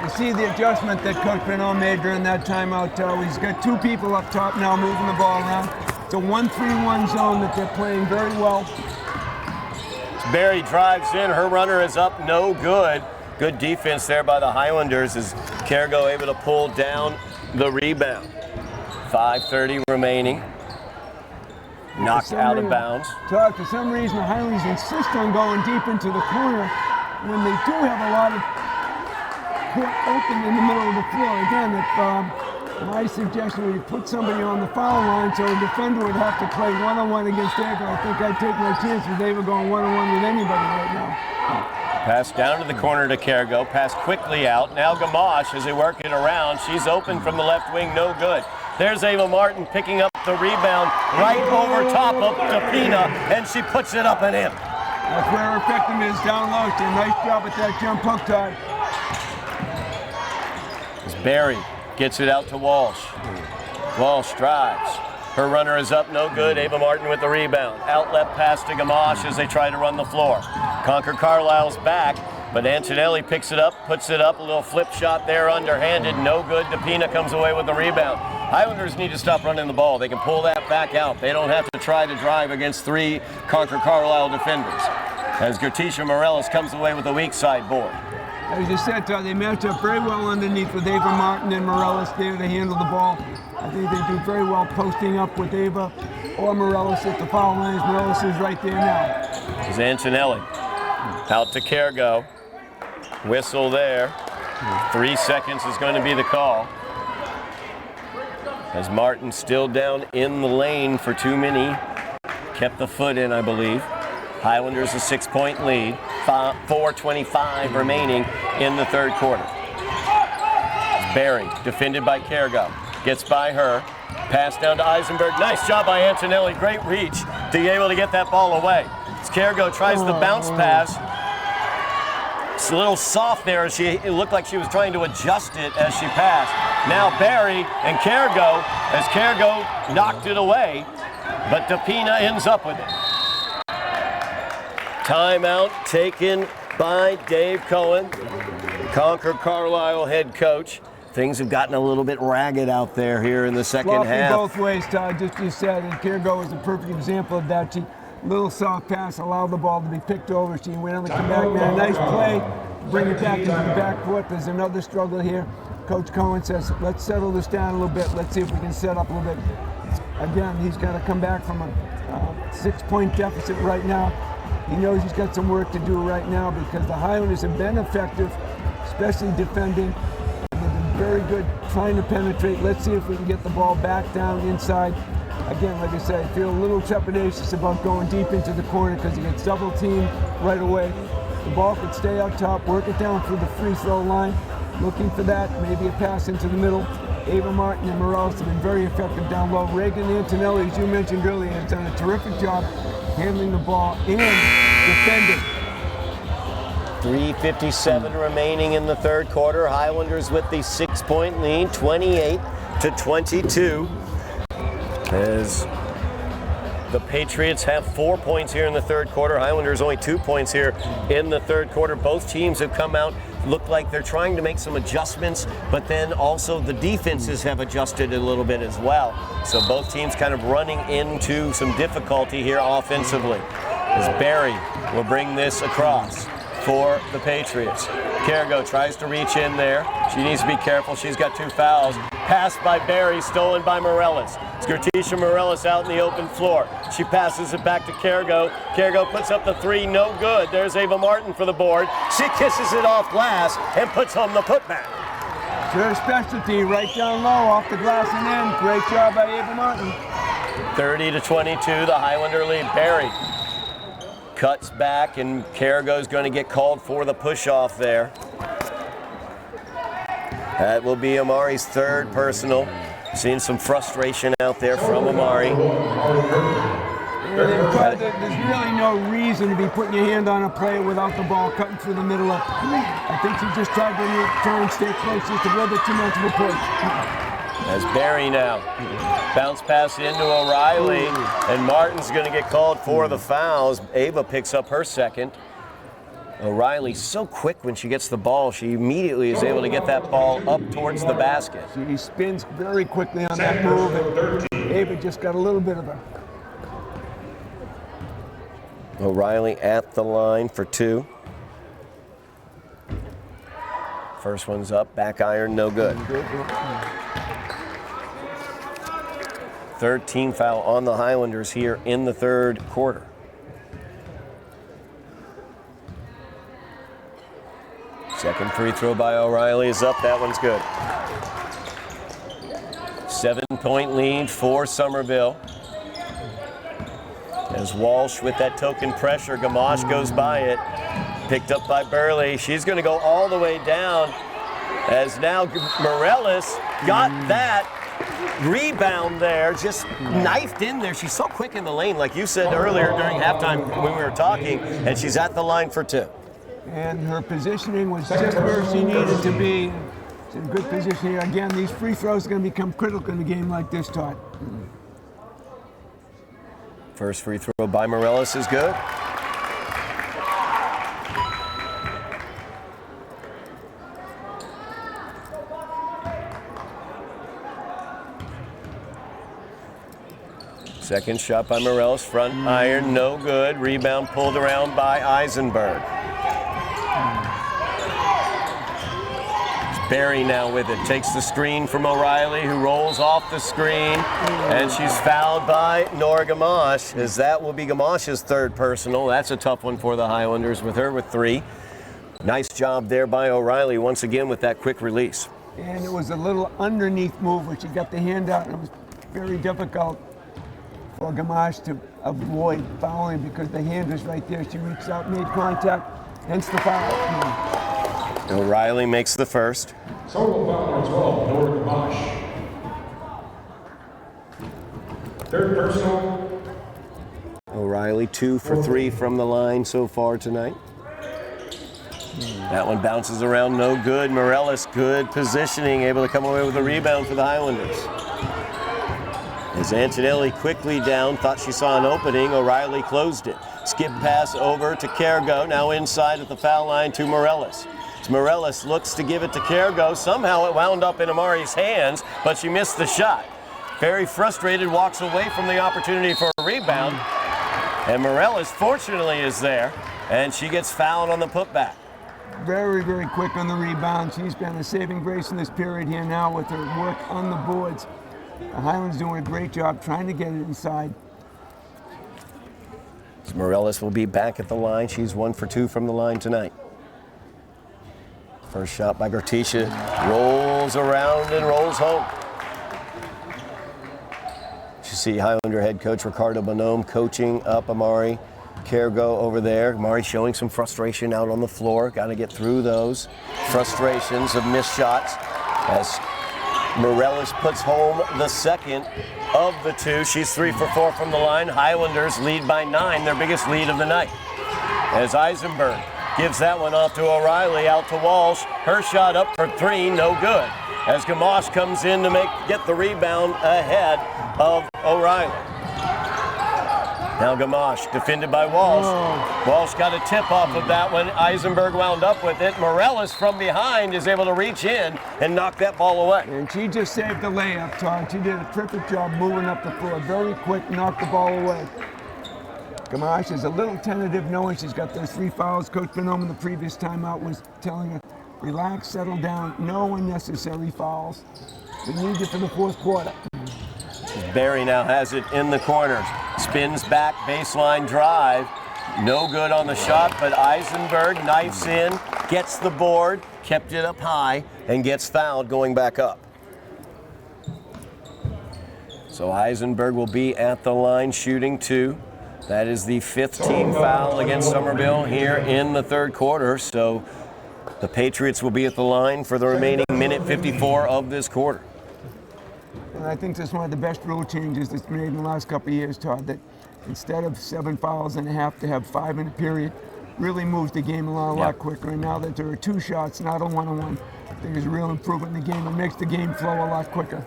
You see the adjustment that Coach Bernal made during that timeout. He's got 2 people up top now moving the ball around. It's a 1-3-1 zone that they're playing very well. Barry drives in, her runner is up, no good. Good defense there by the Highlanders as Cargo able to pull down the rebound. 5:30 remaining. Knocked out of bounds. Todd, for some reason, the Highlanders insist on going deep into the corner when they do have a lot of court open in the middle of the floor. Again, if my suggestion would be put somebody on the foul line so a defender would have to play one-on-one against David. I think I'd take my chance with David going one-on-one with anybody right now. Pass down to the corner to Cargo. Pass quickly out. Now Gamache as they work it around. She's open from the left wing, no good. There's Ava Martin picking up the rebound right over top of Tapina, and she puts it up and in. That's where her effectiveness is, down low. She did a nice job at that jump hook, Todd. As Barry gets it out to Walsh. Walsh drives. Her runner is up, no good. Ava Martin with the rebound. Outlet pass to Gamache as they try to run the floor. Concord-Carlisle's back, but Antonelli picks it up, puts it up. A little flip shot there, underhanded, no good. DePina comes away with the rebound. Highlanders need to stop running the ball. They can pull that back out. They don't have to try to drive against 3 Concord-Carlisle defenders. As Gertisha Morales comes away with a weak side board. As you said, Todd, they match up very well underneath with Ava Martin and Morales there to handle the ball. I think they do very well posting up with Ava or Morales at the foul lines. Morales is right there now. This is Antonelli. Out to Kergo. Whistle there. 3 seconds is going to be the call. As Martin still down in the lane for too many. Kept the foot in, I believe. Highlanders a 6-point lead. 4:25 remaining in the third quarter. Barry, defended by Kergo. Gets by her. Pass down to Eisenberg. Nice job by Antonelli. Great reach to be able to get that ball away. As Kergo tries the bounce pass. It's a little soft there. It looked like she was trying to adjust it as she passed. Now Barry and Kergo, as Kergo knocked it away, but DePina ends up with it. Timeout taken by Dave Cohen, Concord-Carlisle head coach. Things have gotten a little bit ragged out there here in the second half. Both ways, Todd, just you said, and Kergo is a perfect example of that. She little soft pass, allowed the ball to be picked over. She went on the comeback, man. Nice play, bring it back into the backcourt. There's another struggle here. Coach Cohen says, let's settle this down a little bit. Let's see if we can set up a little bit. Again, he's got to come back from a 6-point deficit right now. He knows he's got some work to do right now because the Highlanders have been effective, especially defending. They've been very good trying to penetrate. Let's see if we can get the ball back down inside. Again, like I said, I feel a little trepidatious about going deep into the corner because he gets double teamed right away. The ball could stay out top, work it down through the free throw line. Looking for that, maybe a pass into the middle. Ava Martin and Morales have been very effective down low. Reagan Antonelli, as you mentioned earlier, has done a terrific job handling the ball and defending. 3:57 remaining in the third quarter. Highlanders with the 6-point lead, 28-22. As the Patriots have 4 points here in the third quarter. Highlanders only 2 points here in the third quarter. Both teams have come out, look like they're trying to make some adjustments, but then also the defenses have adjusted a little bit as well. So both teams kind of running into some difficulty here offensively. As Barry will bring this across for the Patriots. Kergo tries to reach in there. She needs to be careful. She's got 2 fouls. Pass by Barry, stolen by Morales. It's Gertisha Morales out in the open floor. She passes it back to Kergo. Kergo puts up the 3, no good. There's Ava Martin for the board. She kisses it off glass and puts home the putback. It's her specialty, right down low, off the glass and in. Great job by Ava Martin. 30-22, the Highlander lead. Barry cuts back, and Kergo's going to get called for the push-off there. That will be Amari's third personal. Seeing some frustration out there from Amari. There's really no reason to be putting your hand on a player without the ball cutting through the middle of it. I think she just tried to try and stay close, just a little bit too much of a push. As Barry now. Bounce pass into O'Reilly, and Martin's going to get called for the fouls. Ava picks up her second. O'Reilly so quick when she gets the ball, she immediately is able to get that ball up towards the basket. She spins very quickly on that move, and Ava just got a little bit of a... O'Reilly at the line for 2. First one's up, back iron, no good. 13 foul on the Highlanders here in the third quarter. Second free throw by O'Reilly is up. That one's good. 7-point lead for Somerville. As Walsh with that token pressure, Gamache goes by it. Picked up by Burley. She's going to go all the way down. As now Morales got that rebound there, just knifed in there. She's so quick in the lane, like you said earlier during halftime when we were talking, and she's at the line for 2. And her positioning was just where she needed to be. It's in good position here. Again, these free throws are going to become critical in a game like this, Todd. First free throw by Morellis is good. Second shot by Morellis, front iron, no good. Rebound pulled around by Eisenberg. It's Barry now with it. Takes the screen from O'Reilly, who rolls off the screen, and she's fouled by Nora Gamache, as that will be Gamache's third personal. That's a tough one for the Highlanders, with her with 3. Nice job there by O'Reilly once again with that quick release. And it was a little underneath move where she got the hand out, and it was very difficult for Gamache to avoid fouling because the hand is right there. She reached out, made contact, hence the foul. O'Reilly makes the first. Solo foul number 12, Nora Gamache. Third personal. O'Reilly 2 for 3 from the line so far tonight. That one bounces around, no good. Morellis, good positioning, able to come away with a rebound for the Highlanders. As Antonelli quickly down, thought she saw an opening, O'Reilly closed it. Skip pass over to Cargo, now inside at the foul line to Morellis. Morellis looks to give it to Cargo. Somehow it wound up in Amari's hands, but she missed the shot. Very frustrated, walks away from the opportunity for a rebound. And Morellis, fortunately, is there, and she gets fouled on the putback. Very, very quick on the rebound. She's been a saving grace in this period here now with her work on the boards. The Highlanders doing a great job trying to get it inside. So Morellis will be back at the line. She's 1 for 2 from the line tonight. First shot by Gertisha, rolls around and rolls home. You see Highlander head coach Ricardo Bonhomme coaching up Amari Cargo over there. Amari showing some frustration out on the floor. Got to get through those frustrations of missed shots as Morellis puts home the second of the 2. She's 3 for 4 from the line. Highlanders lead by 9, their biggest lead of the night. As Eisenberg gives that one off to O'Reilly, out to Walsh. Her shot up for 3, no good. As Gamache comes in to get the rebound ahead of O'Reilly. Now Gamache, defended by Walsh. Walsh got a tip off of that one. Eisenberg wound up with it. Morellis from behind is able to reach in and knock that ball away. And she just saved the layup, Todd. She did a terrific job moving up the floor. Very quick, knocked the ball away. Gamache is a little tentative knowing she's got those 3 fouls. Coach Bonhomme in the previous timeout was telling her, relax, settle down, no unnecessary fouls. We need you for the 4th quarter. Barry now has it in the corner. Spins back, baseline drive. No good on the shot, but Eisenberg knifes in, gets the board, kept it up high, and gets fouled going back up. So Eisenberg will be at the line shooting 2. That is the 5th team foul against Somerville here in the 3rd quarter. So the Patriots will be at the line for the remaining minute 54 of this quarter. And I think that's one of the best rule changes that's been made in the last couple of years, Todd, that instead of 7 fouls and a half to have 5 in a period, really moves the game along a lot quicker. And now that there are 2 shots, not a 1-on-1, I think there's a real improvement in the game. It makes the game flow a lot quicker.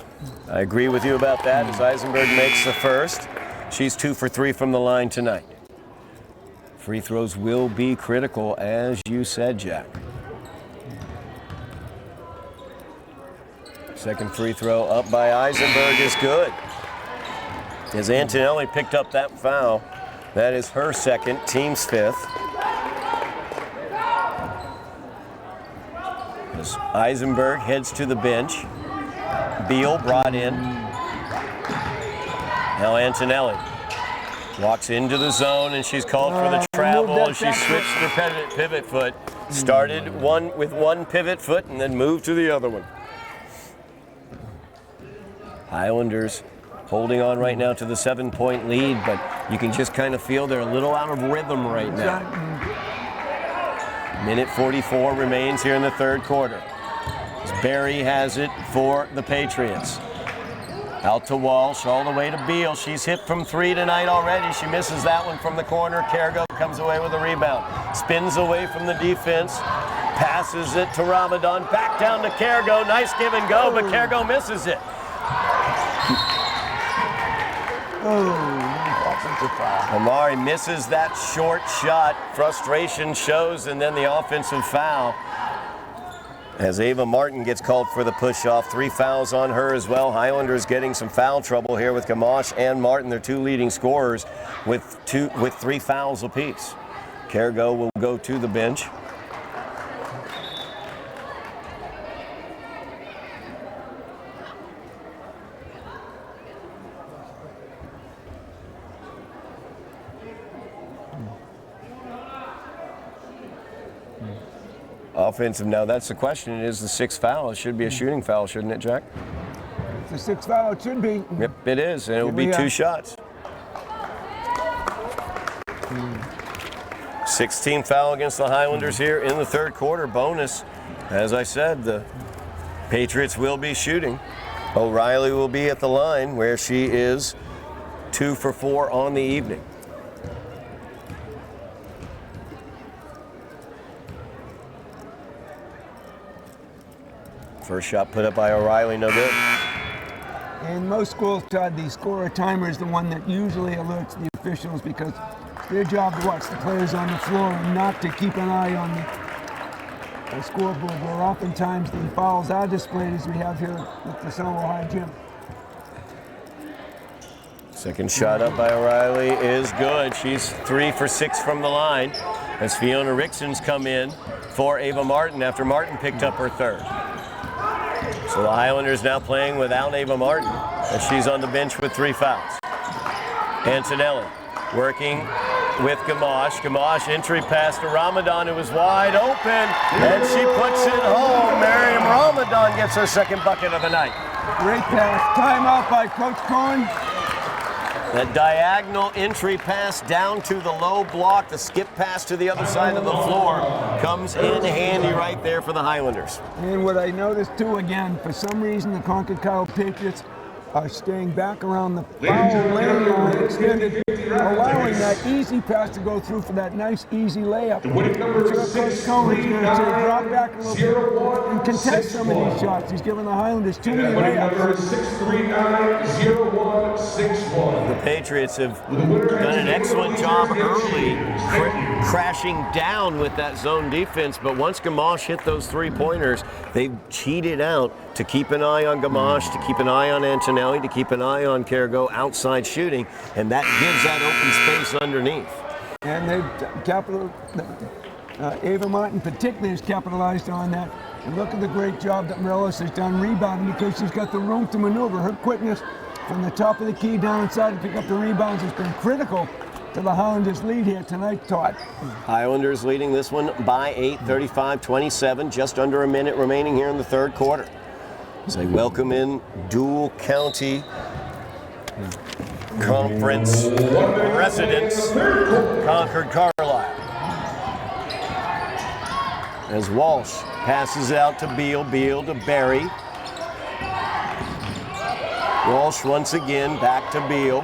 I agree with you about that as Eisenberg makes the first. She's 2 for 3 from the line tonight. Free throws will be critical, as you said, Jack. Second free throw up by Eisenberg is good. As Antonelli picked up that foul, that is her second, team's 5th. As Eisenberg heads to the bench. Beal brought in. Now Antonelli walks into the zone and she's called for the travel and she switched her pivot foot. Started with one pivot foot and then moved to the other one. Highlanders holding on right now to the 7-point lead, but you can just kind of feel they're a little out of rhythm right now. Minute 44 remains here in the 3rd quarter. As Barry has it for the Patriots. Out to Walsh, all the way to Beal. She's hit from 3 tonight already. She misses that one from the corner. Cargo comes away with a rebound. Spins away from the defense. Passes it to Ramadan, back down to Cargo. Nice give and go, but Cargo misses it. Offensive foul. Amari misses that short shot. Frustration shows, and then the offensive foul. As Ava Martin gets called for the push-off. 3 fouls on her as well. Highlanders getting some foul trouble here with Gamache and Martin, their 2 leading scorers, with 3 fouls apiece. Cargo will go to the bench. Offensive, now that's the question. It is the 6th foul. It should be a shooting foul, shouldn't it, Jack? It's the 6th foul, it should be. Yep, it is, and it will be 2 shots. 16th foul against the Highlanders here in the 3rd quarter. Bonus, as I said, the Patriots will be shooting. O'Reilly will be at the line where she is 2 for 4 on the evening. First shot put up by O'Reilly, no good. In most schools, Todd, the scorer timer is the one that usually alerts the officials because it's their job to watch the players on the floor and not to keep an eye on the scoreboard, where oftentimes the fouls are displayed as we have here at the Somerville High Gym. Second shot up by O'Reilly is good. She's 3 for 6 from the line as Fiona Rixon's come in for Ava Martin after Martin picked up her 3rd. So the Highlanders now playing without Ava Martin as she's on the bench with 3 fouls. Antonelli working with Gamache. Gamache entry pass to Ramadan, who was wide open, and she puts it home. Miriam Ramadan gets her 2nd bucket of the night. Great pass. Timeout by Coach Cohen. That diagonal entry pass down to the low block, the skip pass to the other side of the floor comes in handy right there for the Highlanders. And what I noticed too, again, for some reason the Concord-Carlisle Patriots are staying back around the foul lane line extended, allowing that easy pass to go through for that nice easy layup. Coach Connolly is going to say drop back a little bit and contest some of these shots. He's giving the Highlanders too many layups. 639-0161. The Patriots have done an excellent job early crashing down with that zone defense, but once Gamache hit those 3-pointers, they've cheated out to keep an eye on Gamache, to keep an eye on Antonelli, to keep an eye on Cargo outside shooting, and that gives that open space underneath. And Ava Martin particularly has capitalized on that. And look at the great job that Morales has done rebounding because she's got the room to maneuver. Her quickness from the top of the key down inside to pick up the rebounds has been critical to the Highlanders' lead here tonight, Todd. Highlanders leading this one by 8, 35-27, just under a minute remaining here in the 3rd quarter. As they welcome in dual county conference residents, Concord-Carlisle. As Walsh passes out to Beal, Beal to Barry. Walsh once again back to Beal.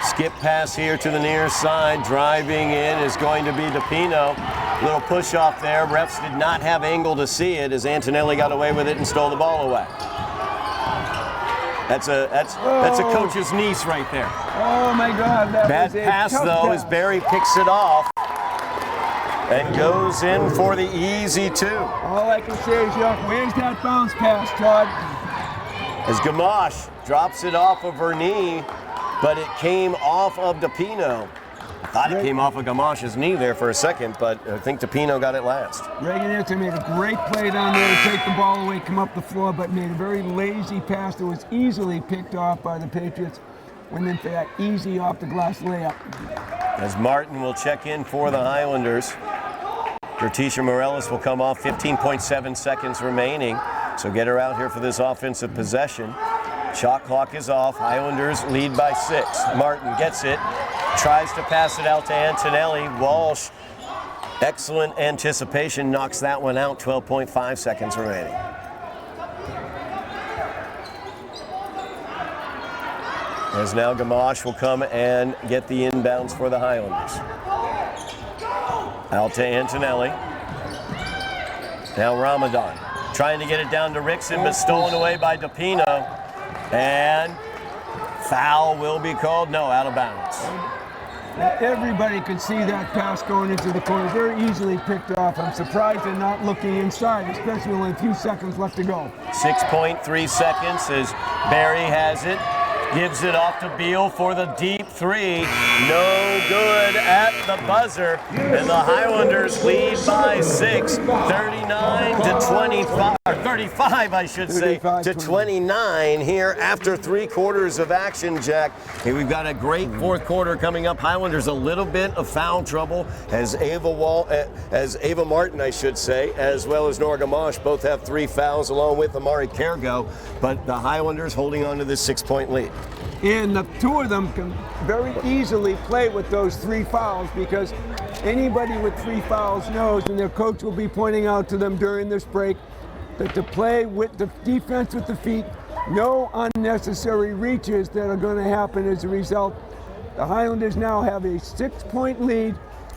Skip pass here to the near side. Driving in is going to be DePino. Little push off there. Refs did not have angle to see it as Antonelli got away with it and stole the ball away. That's a coach's niece right there. Oh my God! Bad pass though as Barry picks it off and goes in for the easy 2. All I can say is, where's that bounce pass, Todd? As Gamache drops it off of her knee, but it came off of DePino. I thought it came off of Gamache's knee there for a second, but I think DePino got it last. Reagan Anthony made a great play down there to take the ball away, come up the floor, but made a very lazy pass that was easily picked off by the Patriots. Went in for that easy off the glass layup. As Martin will check in for the Highlanders. Gertisha Morales will come off, 15.7 seconds remaining. So get her out here for this offensive possession. Shot clock is off. Highlanders lead by 6. Martin gets it. Tries to pass it out to Antonelli. Walsh, excellent anticipation, knocks that one out. 12.5 seconds remaining. As now Gamache will come and get the inbounds for the Highlanders. Out to Antonelli. Now Ramadan trying to get it down to Rickson, but stolen away by DePino. And foul will be called. No, out of bounds. Everybody could see that pass going into the corner. Very easily picked off. I'm surprised they're not looking inside, especially with only a few seconds left to go. 6.3 seconds as Barry has it. Gives it off to Beal for the deep three. No good at the buzzer. And the Highlanders lead by 6, 39 to 25, or 35, I should say, to 29 here after 3 quarters of action, Jack. Hey, we've got a great 4th quarter coming up. Highlanders a little bit of foul trouble as Ava Martin, I should say, as well as Nora Gamache both have 3 fouls along with Amari Kergo. But the Highlanders holding on to this 6-point lead. And the 2 of them can very easily play with those 3 fouls because anybody with 3 fouls knows, and their coach will be pointing out to them during this break, that to play with the defense with the feet, no unnecessary reaches that are going to happen as a result. The Highlanders now have a 6-point lead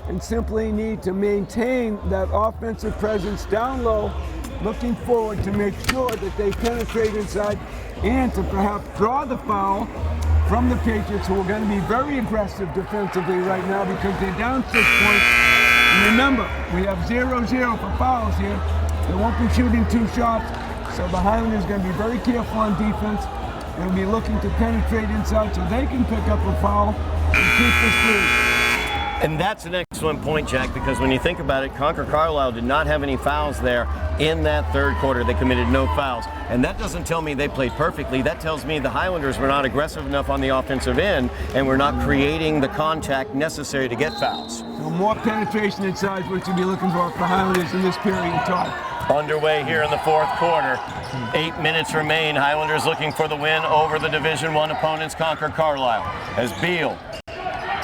and simply need to maintain that offensive presence down low, looking forward to make sure that they penetrate inside and to perhaps draw the foul from the Patriots, who are going to be very aggressive defensively right now because they're down 6 points. And remember, we have 0-0 for fouls here. They won't be shooting 2 shots, so the Highlanders are going to be very careful on defense. They'll be looking to penetrate inside so they can pick up a foul and keep this lead. And that's an excellent point, Jack, because when you think about it, Concord-Carlisle did not have any fouls there in that 3rd quarter. They committed no fouls. And that doesn't tell me they played perfectly. That tells me the Highlanders were not aggressive enough on the offensive end and were not creating the contact necessary to get fouls. So more penetration inside is what you'll be looking for Highlanders in this period, Todd. Underway here in the 4th quarter. 8 minutes remain. Highlanders looking for the win over the Division I opponents, Concord-Carlisle. As Beal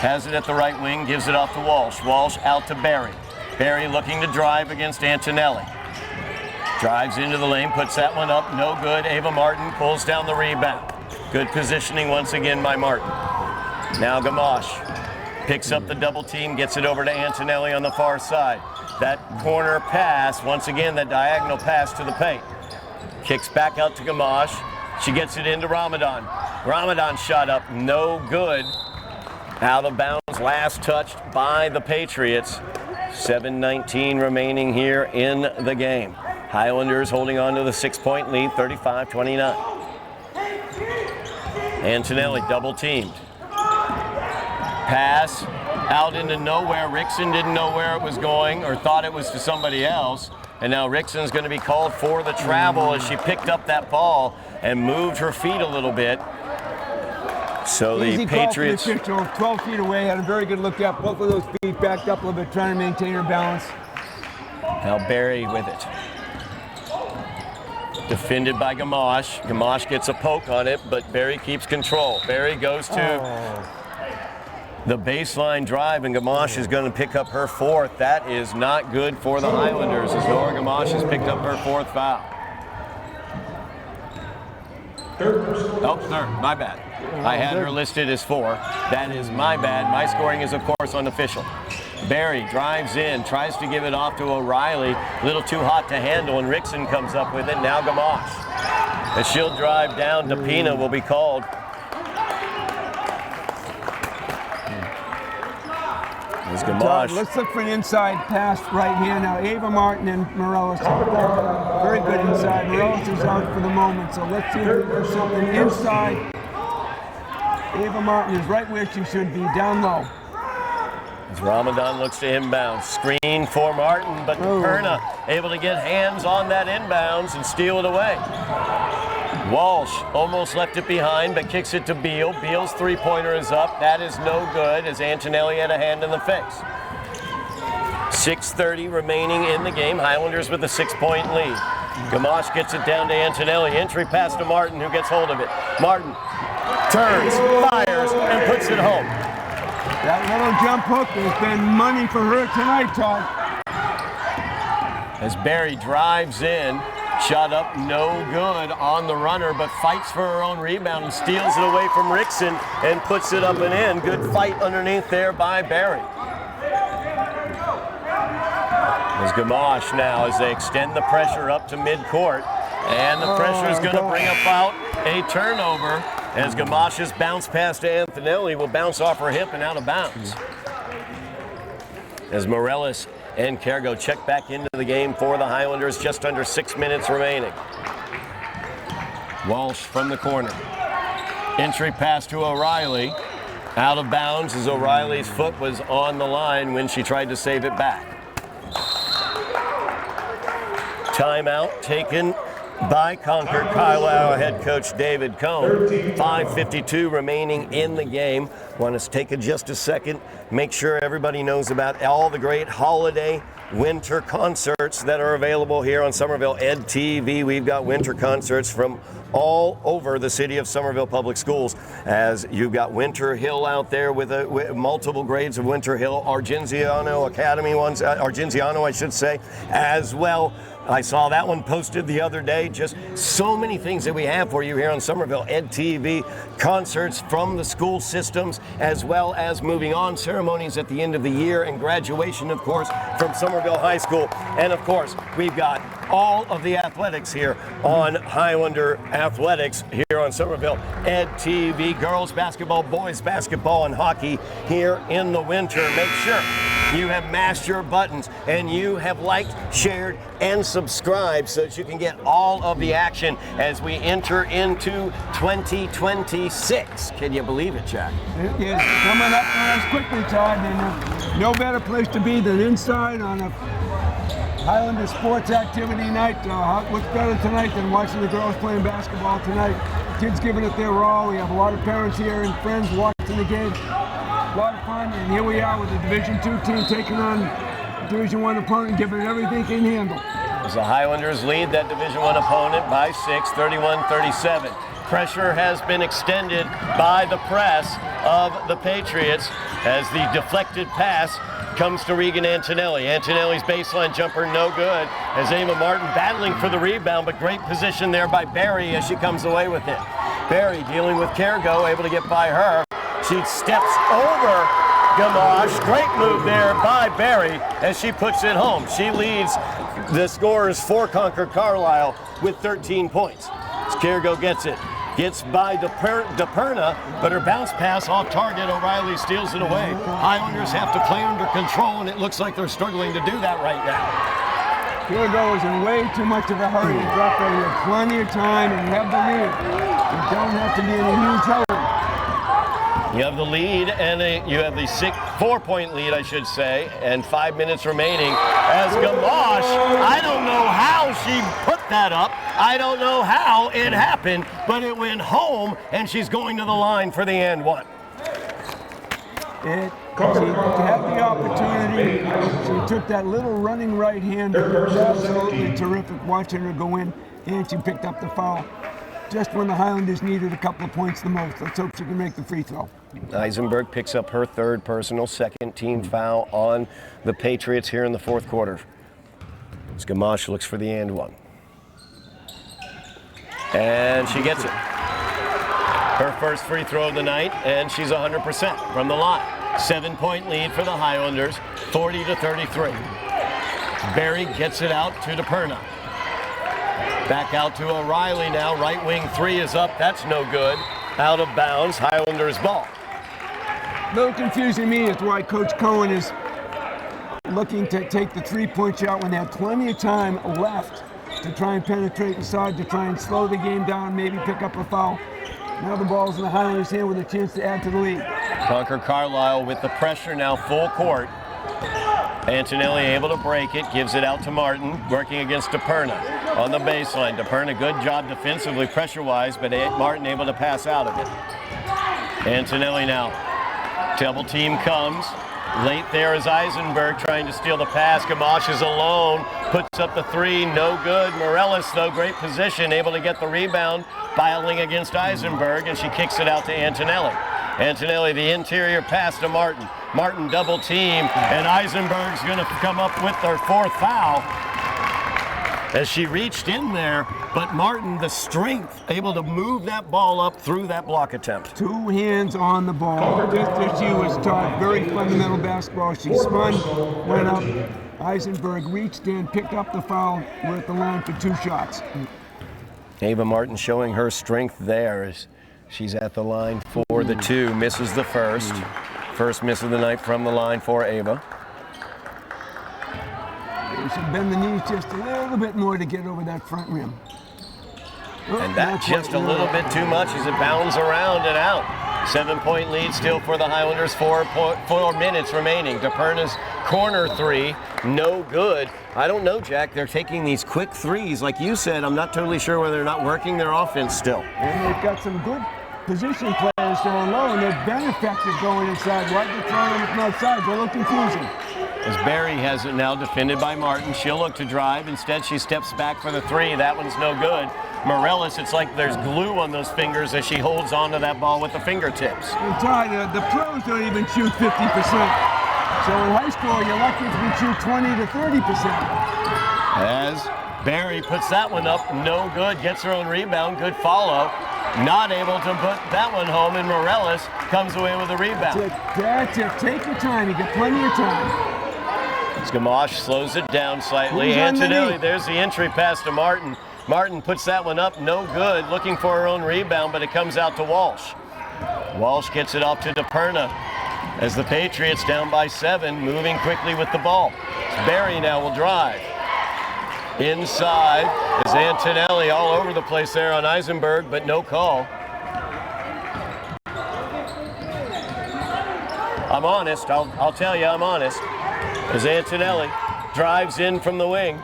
has it at the right wing, gives it off to Walsh. Walsh out to Barry. Barry looking to drive against Antonelli. Drives into the lane, puts that one up, no good. Ava Martin pulls down the rebound. Good positioning once again by Martin. Now Gamache picks up the double team, gets it over to Antonelli on the far side. That corner pass, once again, that diagonal pass to the paint. Kicks back out to Gamache. She gets it into Ramadan. Ramadan shot up, no good. Out of bounds, last touched by the Patriots. 7:19 remaining here in the game. Highlanders holding on to the 6-point lead, 35-29. Antonelli double teamed. Pass out into nowhere. Rickson didn't know where it was going or thought it was to somebody else. And now Rickson's going to be called for the travel as she picked up that ball and moved her feet a little bit. So the Patriots, 12 feet away, had a very good look at both of those feet, backed up a little bit, trying to maintain her balance. now Barry with it. Defended by Gamache. Gamache gets a poke on it, but Barry keeps control. Barry goes to the baseline drive, and Gamache is going to pick up her fourth. That is not good for the Highlanders, as Nora Gamache has picked up her fourth foul. Third, my bad. I had her listed as 4. That is my bad. My scoring is, of course, unofficial. Barry drives in, tries to give it off to O'Reilly. A little too hot to handle, and Rickson comes up with it. Now Gamache. As she'll drive down, DePina will be called. As Gamache. Let's look for an inside pass right here now. Ava Martin and Morales. Very good inside. Morales is out for the moment, so let's see if there's something inside. Ava Martin is right where she should be, down low. As Ramadan looks to inbound. Screen for Martin, but Perna able to get hands on that inbounds and steal it away. Walsh almost left it behind, but kicks it to Beal. Beal's three-pointer is up. That is no good, as Antonelli had a hand in the face. 6:30 remaining in the game. Highlanders with a 6-point lead. Gamache gets it down to Antonelli. Entry pass to Martin, who gets hold of it. Martin turns, fires, and puts it home. That little jump hook has been money for her tonight, Todd. As Barry drives in, shot up no good on the runner, but fights for her own rebound and steals it away from Rickson and puts it up and in. Good fight underneath there by Barry. As There's Gamache now as they extend the pressure up to midcourt. And the pressure is going to bring about a turnover as Gamache's bounce pass to Antonelli will bounce off her hip and out of bounds. As Morellis and Cargo check back into the game for the Highlanders, just under 6 minutes remaining. Walsh from the corner. Entry pass to O'Reilly. Out of bounds as O'Reilly's foot was on the line when she tried to save it back. Timeout taken by Concord-Carlisle head coach David Cohn. 5:52 remaining in the game. Want to take just a second, make sure everybody knows about all the great holiday winter concerts that are available here on Somerville Ed TV. We've got winter concerts from all over the city of Somerville Public Schools, as you've got Winter Hill out there with multiple grades of Winter Hill, Argenziano Academy ones, Argenziano I should say, as well. I saw that one posted the other day. Just so many things that we have for you here on Somerville Ed TV. Concerts from the school systems, as well as moving on ceremonies at the end of the year and graduation, of course, from Somerville High School. And of course, we've got all of the athletics here on Highlander Athletics here on Somerville Ed TV. Girls basketball, boys basketball, and hockey here in the winter. Make sure you have mashed your buttons and you have liked, shared, and subscribed so that you can get all of the action as we enter into 2026. Can you believe it, Jack? It is coming up on us quickly, Todd, and no better place to be than inside on a Highlander sports activity night. What's better tonight than watching the girls playing basketball tonight? Kids giving it their all. We have a lot of parents here and friends watching the game. A lot of fun, and here we are with the Division II team taking on Division I opponent, giving it everything they can handle. As the Highlanders lead that Division I opponent by 6, 31-37. Pressure has been extended by the press of the Patriots as the deflected pass comes to Regan Antonelli. Antonelli's baseline jumper no good as Ava Martin battling for the rebound, but great position there by Barry as she comes away with it. Barry dealing with Cargo, able to get by her. She steps over Gamache. Great move there by Barry as she puts it home. She leads the scorers for Concord-Carlisle with 13 points. As Cargo gets it. Gets by DePerna, but her bounce pass off target. O'Reilly steals it away. Highlanders have to play under control, and it looks like they're struggling to do that right now. Cargo is in way too much of a hurry to drop there. You have plenty of time and you have the lead. You don't have to be in a huge hurry. You have the lead, and you have the 4-point lead, I should say, and 5 minutes remaining. As Gamache, I don't know how she put that up. I don't know how it happened, but it went home, and she's going to the line for the and one. She had the opportunity. She took that little running right hand. It was absolutely terrific watching her go in, and she picked up the foul. Just when the Highlanders needed a couple of points the most. Let's hope she can make the free throw. Eisenberg picks up her third personal, second team foul on the Patriots here in the fourth quarter. As Gamache looks for the and one. And she gets it. Her first free throw of the night, and she's 100% from the line. 7-point lead for the Highlanders, 40-33. Barry gets it out to DePerna. Back out to O'Reilly now. Right wing three is up. That's no good. Out of bounds. Highlanders ball. A little confusing me as to why Coach Cohen is looking to take the three-point shot when they had plenty of time left to try and penetrate inside, to try and slow the game down, maybe pick up a foul. Now the ball's in the Highlanders' hand with a chance to add to the lead. Concord-Carlisle with the pressure now full court. Antonelli able to break it, gives it out to Martin, working against DePerna on the baseline. DePerna, good job defensively, pressure-wise, but Martin able to pass out of it. Antonelli now, double team comes. Late there is Eisenberg trying to steal the pass. Gamache is alone, puts up the three, no good. Morellis, though, great position, able to get the rebound, battling against Eisenberg, and she kicks it out to Antonelli. Antonelli, the interior pass to Martin. Martin double team, and Eisenberg's going to come up with their fourth foul as she reached in there, but Martin, the strength, able to move that ball up through that block attempt. Two hands on the ball. Just as she was taught, very fundamental basketball. She spun, went up, Eisenberg reached in, picked up the foul. We're at the line for 2 shots. Ava Martin showing her strength there as she's at the line for the 2, misses the first. First miss of the night from the line for Ava. You should bend the knees just a little bit more to get over that front rim. And that's just a little bit too much as it bounds around and out. 7-point lead still for the Highlanders, 4 minutes remaining. DePerna's corner 3, no good. I don't know, Jack, they're taking these quick threes. Like you said, I'm not totally sure whether they're not working their offense still. And they've got some good position players down low, and they've been effective going inside. Why are they throwing them from outside? It's a little confusing. As Barry has it now defended by Martin. She'll look to drive. Instead, she steps back for the 3. That one's no good. Morellis, it's like there's glue on those fingers as she holds onto that ball with the fingertips. And Todd, the pros don't even shoot 50%. So in high school, you're lucky if you shoot 20 to 30%. As Barry puts that one up, no good. Gets her own rebound, good follow. Not able to put that one home, and Morellis comes away with a rebound. That's it. Take your time. You get plenty of time. Gamache slows it down slightly. Antonelli, there's the entry pass to Martin. Martin puts that one up, no good. Looking for her own rebound, but it comes out to Walsh. Walsh gets it off to DePerna as the Patriots down by 7, moving quickly with the ball. Barry now will drive. Inside is Antonelli all over the place there on Eisenberg, but no call. I'm honest, I'll tell you I'm honest. As Antonelli drives in from the wing.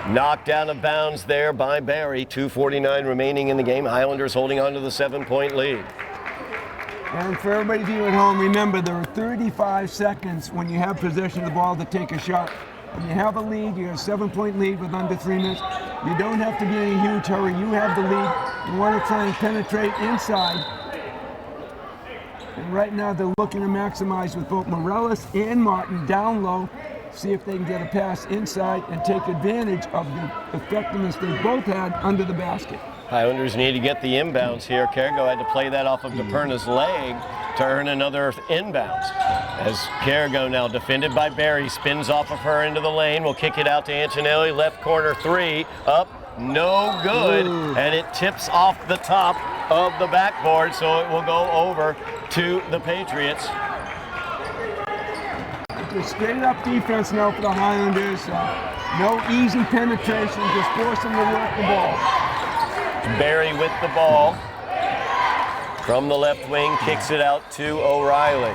Knocked out of bounds there by Barry. 2:49 remaining in the game. Highlanders holding on to the 7-point lead. And for everybody of you at home, remember there are 35 seconds when you have possession of the ball to take a shot. When you have a lead, you have a 7-point lead with under 3 minutes. You don't have to be in a huge hurry. You have the lead. You want to try and penetrate inside. And right now they're looking to maximize with both Morellis and Martin down low. See if they can get a pass inside and take advantage of the effectiveness they both had under the basket. Highlanders need to get the inbounds here. Cargo had to play that off of DePerna's leg to earn another inbounds. As Cargo now defended by Barry, spins off of her into the lane. Will kick it out to Antonelli. Left corner 3, up, no good. And it tips off the top of the backboard, so it will go over to the Patriots. Just straight up defense now for the Highlanders. No easy penetration, just force them to work the ball. Barry with the ball. From the left wing, kicks it out to O'Reilly.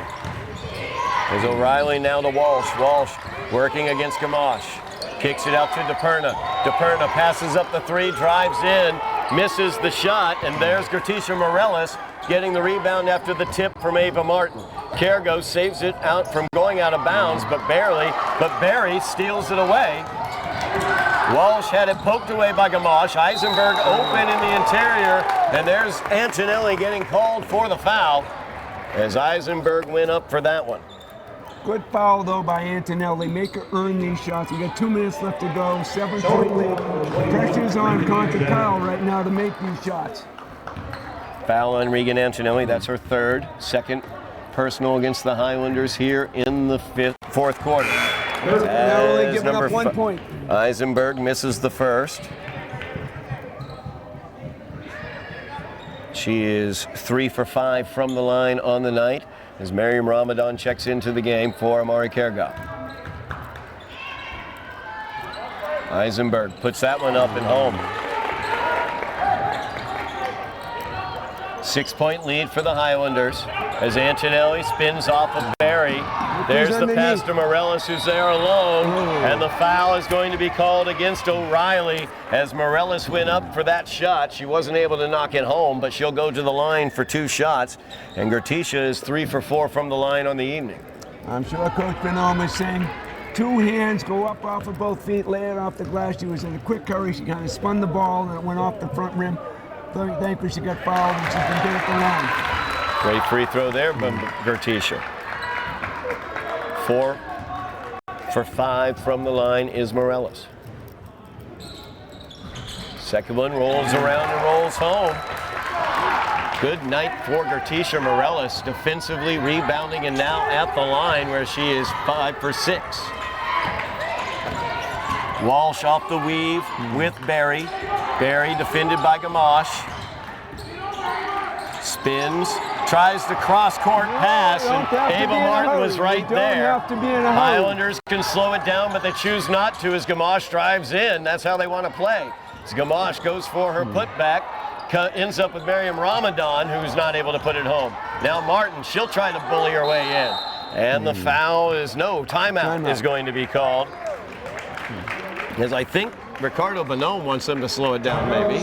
There's O'Reilly now to Walsh. Walsh working against Gamache. Kicks it out to DePerna. DePerna passes up the 3, drives in, misses the shot, and there's Gertisha Morellis getting the rebound after the tip from Ava Martin. Cargo saves it out from going out of bounds, but barely. But Barry steals it away. Walsh had it poked away by Gamache. Eisenberg open in the interior, and there's Antonelli getting called for the foul as Eisenberg went up for that one. Good foul, though, by Antonelli. Make her earn these shots. We got 2 minutes left to go. 7-point lead. Pressure's on Concord-Carlisle right now to make these shots. Foul on Regan Antonelli. That's her 3rd. 2nd personal against the Highlanders here in the 4th quarter. Now only giving up 1 point. Eisenberg misses the 1st. She is 3 for 5 from the line on the night as Miriam Ramadan checks into the game for Amari Kerga. Eisenberg puts that one up and home. 6-point lead for the Highlanders as Antonelli spins off of Barry. There's the pass to Morellis, who's there alone, and the foul is going to be called against O'Reilly as Morellis went up for that shot. She wasn't able to knock it home, but she'll go to the line for 2 shots, and Gertisha is 3 for 4 from the line on the evening. I'm sure Coach Benome is saying 2 hands, go up off of both feet, lay it off the glass. She was in a quick hurry. She kind of spun the ball, and it went off the front rim. Thankfully, she got fouled, and she can get at the line. Great free throw there from Gertisha. 4 for 5 from the line is Morellis. Second one rolls around and rolls home. Good night for Gertisha Morellis, defensively rebounding and now at the line where she is 5 for 6. Walsh off the weave with Barry. Barry defended by Gamache. Spins, tries the cross-court pass, and Ava Martin was right there. Highlanders can slow it down, but they choose not to as Gamache drives in. That's how they want to play. As Gamache goes for her putback, ends up with Miriam Ramadan, who's not able to put it home. Now Martin, she'll try to bully her way in. And the foul is no, timeout is going to be called. Because I think Ricardo Bonhomme wants them to slow it down, maybe.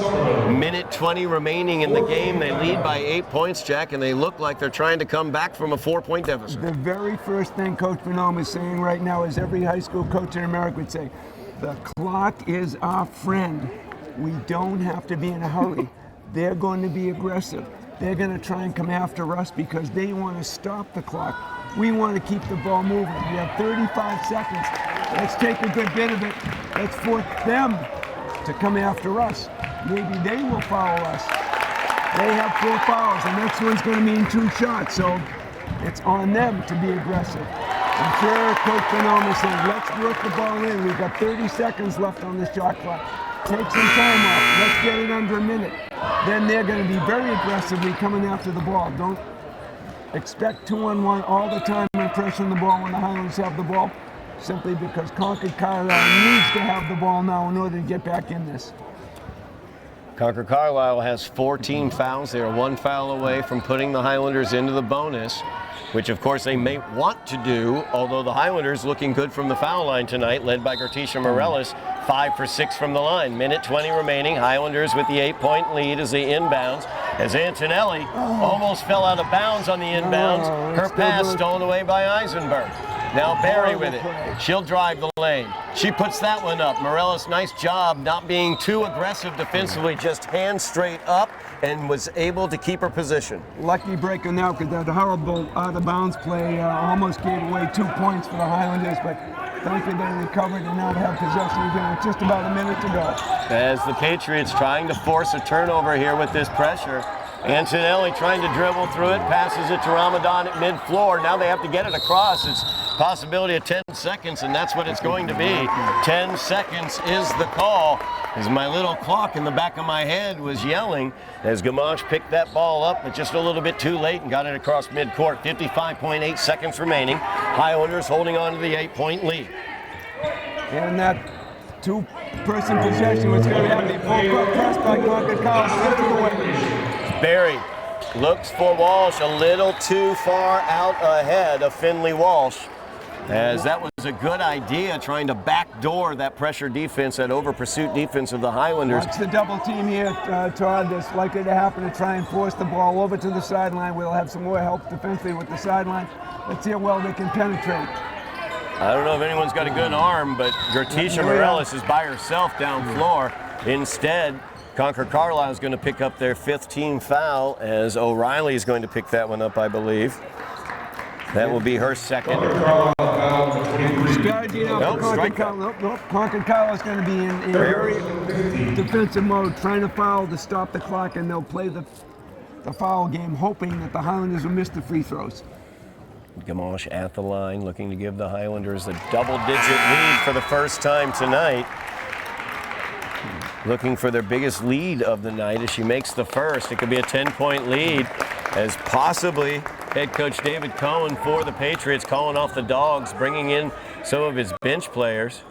Minute 20 remaining in the game. They lead by 8 points, Jack, and they look like they're trying to come back from a 4-point deficit. The very first thing Coach Bonhomme is saying right now, is every high school coach in America would say, the clock is our friend. We don't have to be in a hurry. They're going to be aggressive. They're going to try and come after us because they want to stop the clock. We want to keep the ball moving. We have 35 seconds. Let's take a good bit of it. Let's force them to come after us. Maybe they will foul us. They have 4 fouls. The next one's going to mean 2 shots. So it's on them to be aggressive. I'm sure Coach Bonhomme is saying, let's work the ball in. We've got 30 seconds left on the shot clock. Take some time off. Let's get it under a minute. Then they're going to be very aggressively coming after the ball. Don't expect 2-on-1 all the time and pressure on the ball when the Highlanders have the ball, simply because Concord-Carlisle needs to have the ball now in order to get back in this. Concord-Carlisle has 14 fouls. They are 1 foul away from putting the Highlanders into the bonus, which of course they may want to do, although the Highlanders looking good from the foul line tonight, led by Gertisha Morellis, 5 for 6 from the line. Minute 20 remaining. Highlanders with the 8-point lead as they inbounds. As Antonelli almost fell out of bounds on the inbounds. Her pass stolen away by Eisenberg. Now Barry with it. She'll drive the lane. She puts that one up. Morellis, nice job not being too aggressive defensively, just hands straight up, and was able to keep her position. Lucky break on that, because that horrible out-of-bounds play almost gave away 2 points for the Highlanders, but thankfully they recovered and now have possession again with just about a minute to go. As the Patriots trying to force a turnover here with this pressure. Antonelli trying to dribble through it, passes it to Ramadan at mid-floor. Now they have to get it across. It's a possibility of 10 seconds, and that's what it's going to be. 10 seconds is the call, as my little clock in the back of my head was yelling as Gamache picked that ball up, but just a little bit too late and got it across mid-court. 55.8 seconds remaining. Highlanders holding on to the 8-point lead. And that 2-person possession was going to have the full court press by Concord-Carlisle. Barry looks for Walsh a little too far out ahead of Finley Walsh, as that was a good idea, trying to backdoor that pressure defense, that over-pursuit defense of the Highlanders. Watch the double team here, Todd, that's likely to happen to try and force the ball over to the sideline. We'll have some more help defensively with the sideline. Let's see how well they can penetrate. I don't know if anyone's got a good arm, but Gertisha Morellis is by herself down floor. Instead, Concord-Carlisle is going to pick up their 5th team foul, as O'Reilly is going to pick that one up, I believe. That will be her second. Strategy now for Concord-Carlisle. Concord-Carlisle is going to be in very defensive mode, trying to foul to stop the clock, and they'll play the foul game, hoping that the Highlanders will miss the free throws. Gamache at the line, looking to give the Highlanders a double-digit lead for the first time tonight. Looking for their biggest lead of the night as she makes the first. It could be a 10-point lead, as possibly head coach David Cohen for the Patriots calling off the Dogs, bringing in some of his bench players.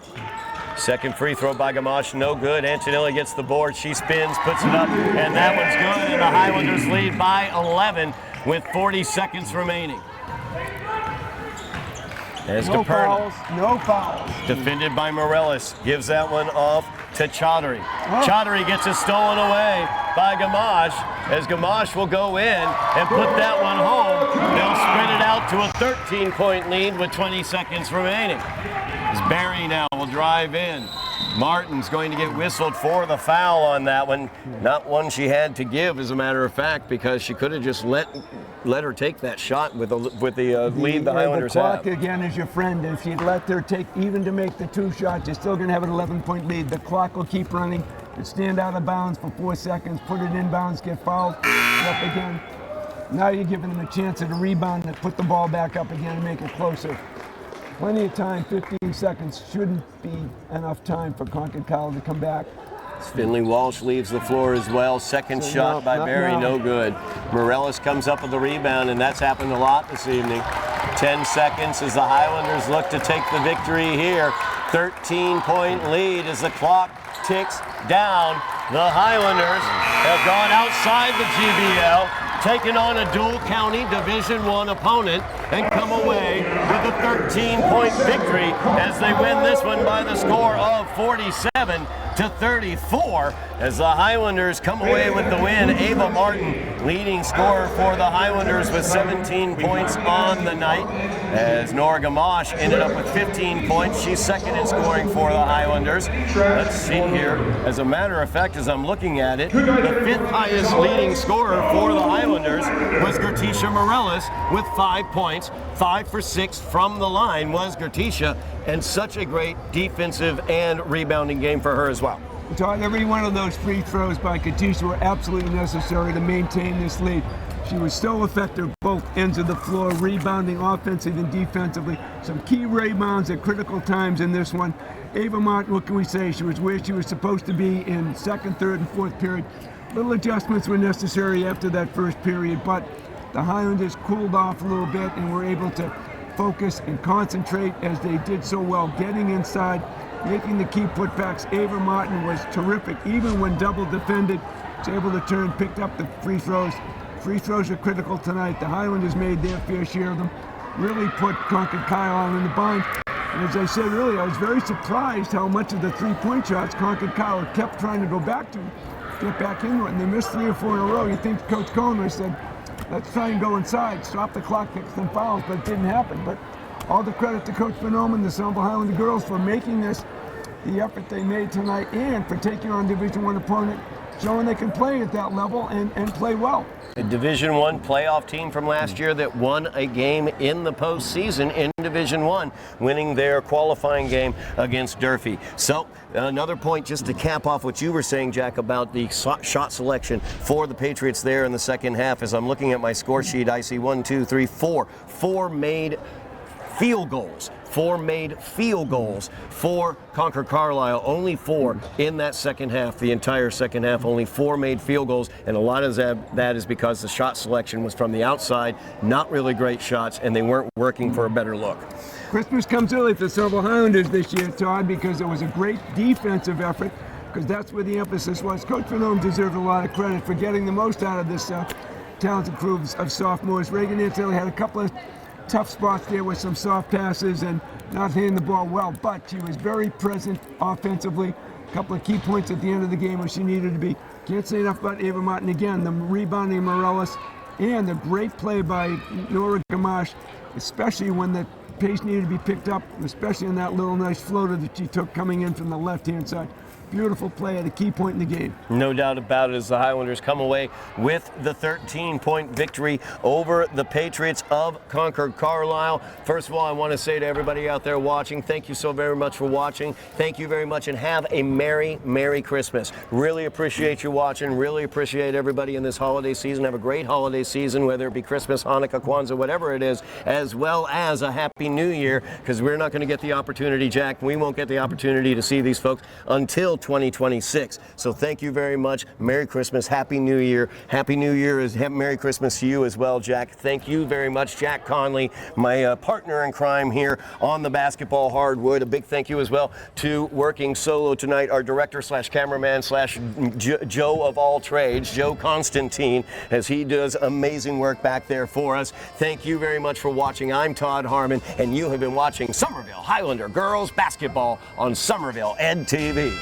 Second free throw by Gamache, no good. Antonelli gets the board, she spins, puts it up, and that one's good, and the Highlanders lead by 11 with 40 seconds remaining. As No Caperna, fouls, no fouls. defended by Morellis, gives that one off to Chaudhary. Chaudhary gets it stolen away by Gamache, as Gamache will go in and put that one home. They'll spread it out to a 13-point lead with 20 seconds remaining. As Barry now will drive in. Martin's going to get whistled for the foul on that one. Not one she had to give, as a matter of fact, because she could have just let her take that shot with the lead the Highlanders have. The clock again is your friend. If you'd let her take, even to make the 2 shots, you're still going to have an 11-point lead. The clock will keep running. You stand out of bounds for 4 seconds, put it in bounds, get fouled, up again. Now you're giving them a chance at a rebound and put the ball back up again and make it closer. Plenty of time, 15 seconds shouldn't be enough time for Concord-Carlisle to come back. Finley Walsh leaves the floor as well. Second shot by Barry, no good. Morellis comes up with the rebound, and that's happened a lot this evening. 10 seconds as the Highlanders look to take the victory here. 13-point lead as the clock ticks down. The Highlanders have gone outside the GBL, taken on a dual county Division I opponent, and come away with a 13-point victory as they win this one by the score of 47-34 as the Highlanders come away with the win. Ava Martin, leading scorer for the Highlanders with 17 points on the night, as Nora Gamache ended up with 15 points. She's second in scoring for the Highlanders. Let's see here. As a matter of fact, as I'm looking at it, the fifth highest leading scorer for the Highlanders was Gertisha Morellis with 5 points. 5 for 6 from the line was Gertisha, and such a great defensive and rebounding game for her as well. Todd, every one of those free throws by Gertisha were absolutely necessary to maintain this lead. She was so effective both ends of the floor, rebounding offensively and defensively. Some key rebounds at critical times in this one. Ava Martin, what can we say? She was where she was supposed to be in second, third, and fourth period. Little adjustments were necessary after that first period, but the Highlanders cooled off a little bit and were able to focus and concentrate as they did so well, getting inside, making the key putbacks. Ava Martin was terrific, even when double defended. Was able to turn, picked up the free throws. Free throws are critical tonight. The Highlanders made their fair share of them, really put Concord-Carlisle in the bind. And as I said earlier, I was very surprised how much of the three-point shots Concord-Carlisle kept trying to go back to, get back into it, and they missed 3 or 4 in a row. You think Coach Conway said, let's try and go inside, stop the clock, pick some fouls, but it didn't happen. But all the credit to Coach Bonoman, the Somerville Highlander girls, for making this the effort they made tonight and for taking on Division I opponent, showing they can play at that level and play well. A Division I playoff team from last year that won a game in the postseason in Division I, winning their qualifying game against Durfee. So another point just to cap off what you were saying, Jack, about the shot selection for the Patriots there in the second half. As I'm looking at my score sheet, I see 1, 2, 3, 4. 4 made field goals. 4 made field goals for Concord-Carlisle. Only 4 in that second half, the entire second half. Only 4 made field goals, and a lot of that is because the shot selection was from the outside, not really great shots, and they weren't working for a better look. Christmas comes early for the Somerville Highlanders this year, Todd, because it was a great defensive effort, because that's where the emphasis was. Coach Bonoman deserved a lot of credit for getting the most out of this talented crew of sophomores. Reagan Antilli had a couple of tough spots there with some soft passes and not hitting the ball well, but she was very present offensively. A couple of key points at the end of the game where she needed to be. Can't say enough about Ava Martin. Again, the rebounding Morellis and the great play by Nora Gamache, especially when the pace needed to be picked up, especially on that little nice floater that she took coming in from the left-hand side. Beautiful play at a key point in the game. No doubt about it, as the Highlanders come away with the 13-point victory over the Patriots of Concord-Carlisle. First of all, I want to say to everybody out there watching, thank you so very much for watching. Thank you very much, and have a Merry, Merry Christmas. Really appreciate you watching. Really appreciate everybody in this holiday season. Have a great holiday season, whether it be Christmas, Hanukkah, Kwanzaa, whatever it is, as well as a Happy New Year, because we're not going to get the opportunity, Jack. We won't get the opportunity to see these folks until 2026. So thank you very much. Merry Christmas. Happy New Year. Happy New Year. Merry Christmas to you as well, Jack. Thank you very much, Jack Connolly, my partner in crime here on the basketball hardwood. A big thank you as well to working solo tonight, our director slash cameraman slash Joe of all trades, Joe Constantine, as he does amazing work back there for us. Thank you very much for watching. I'm Todd Harmon, and you have been watching Somerville Highlander Girls Basketball on Somerville Ed TV.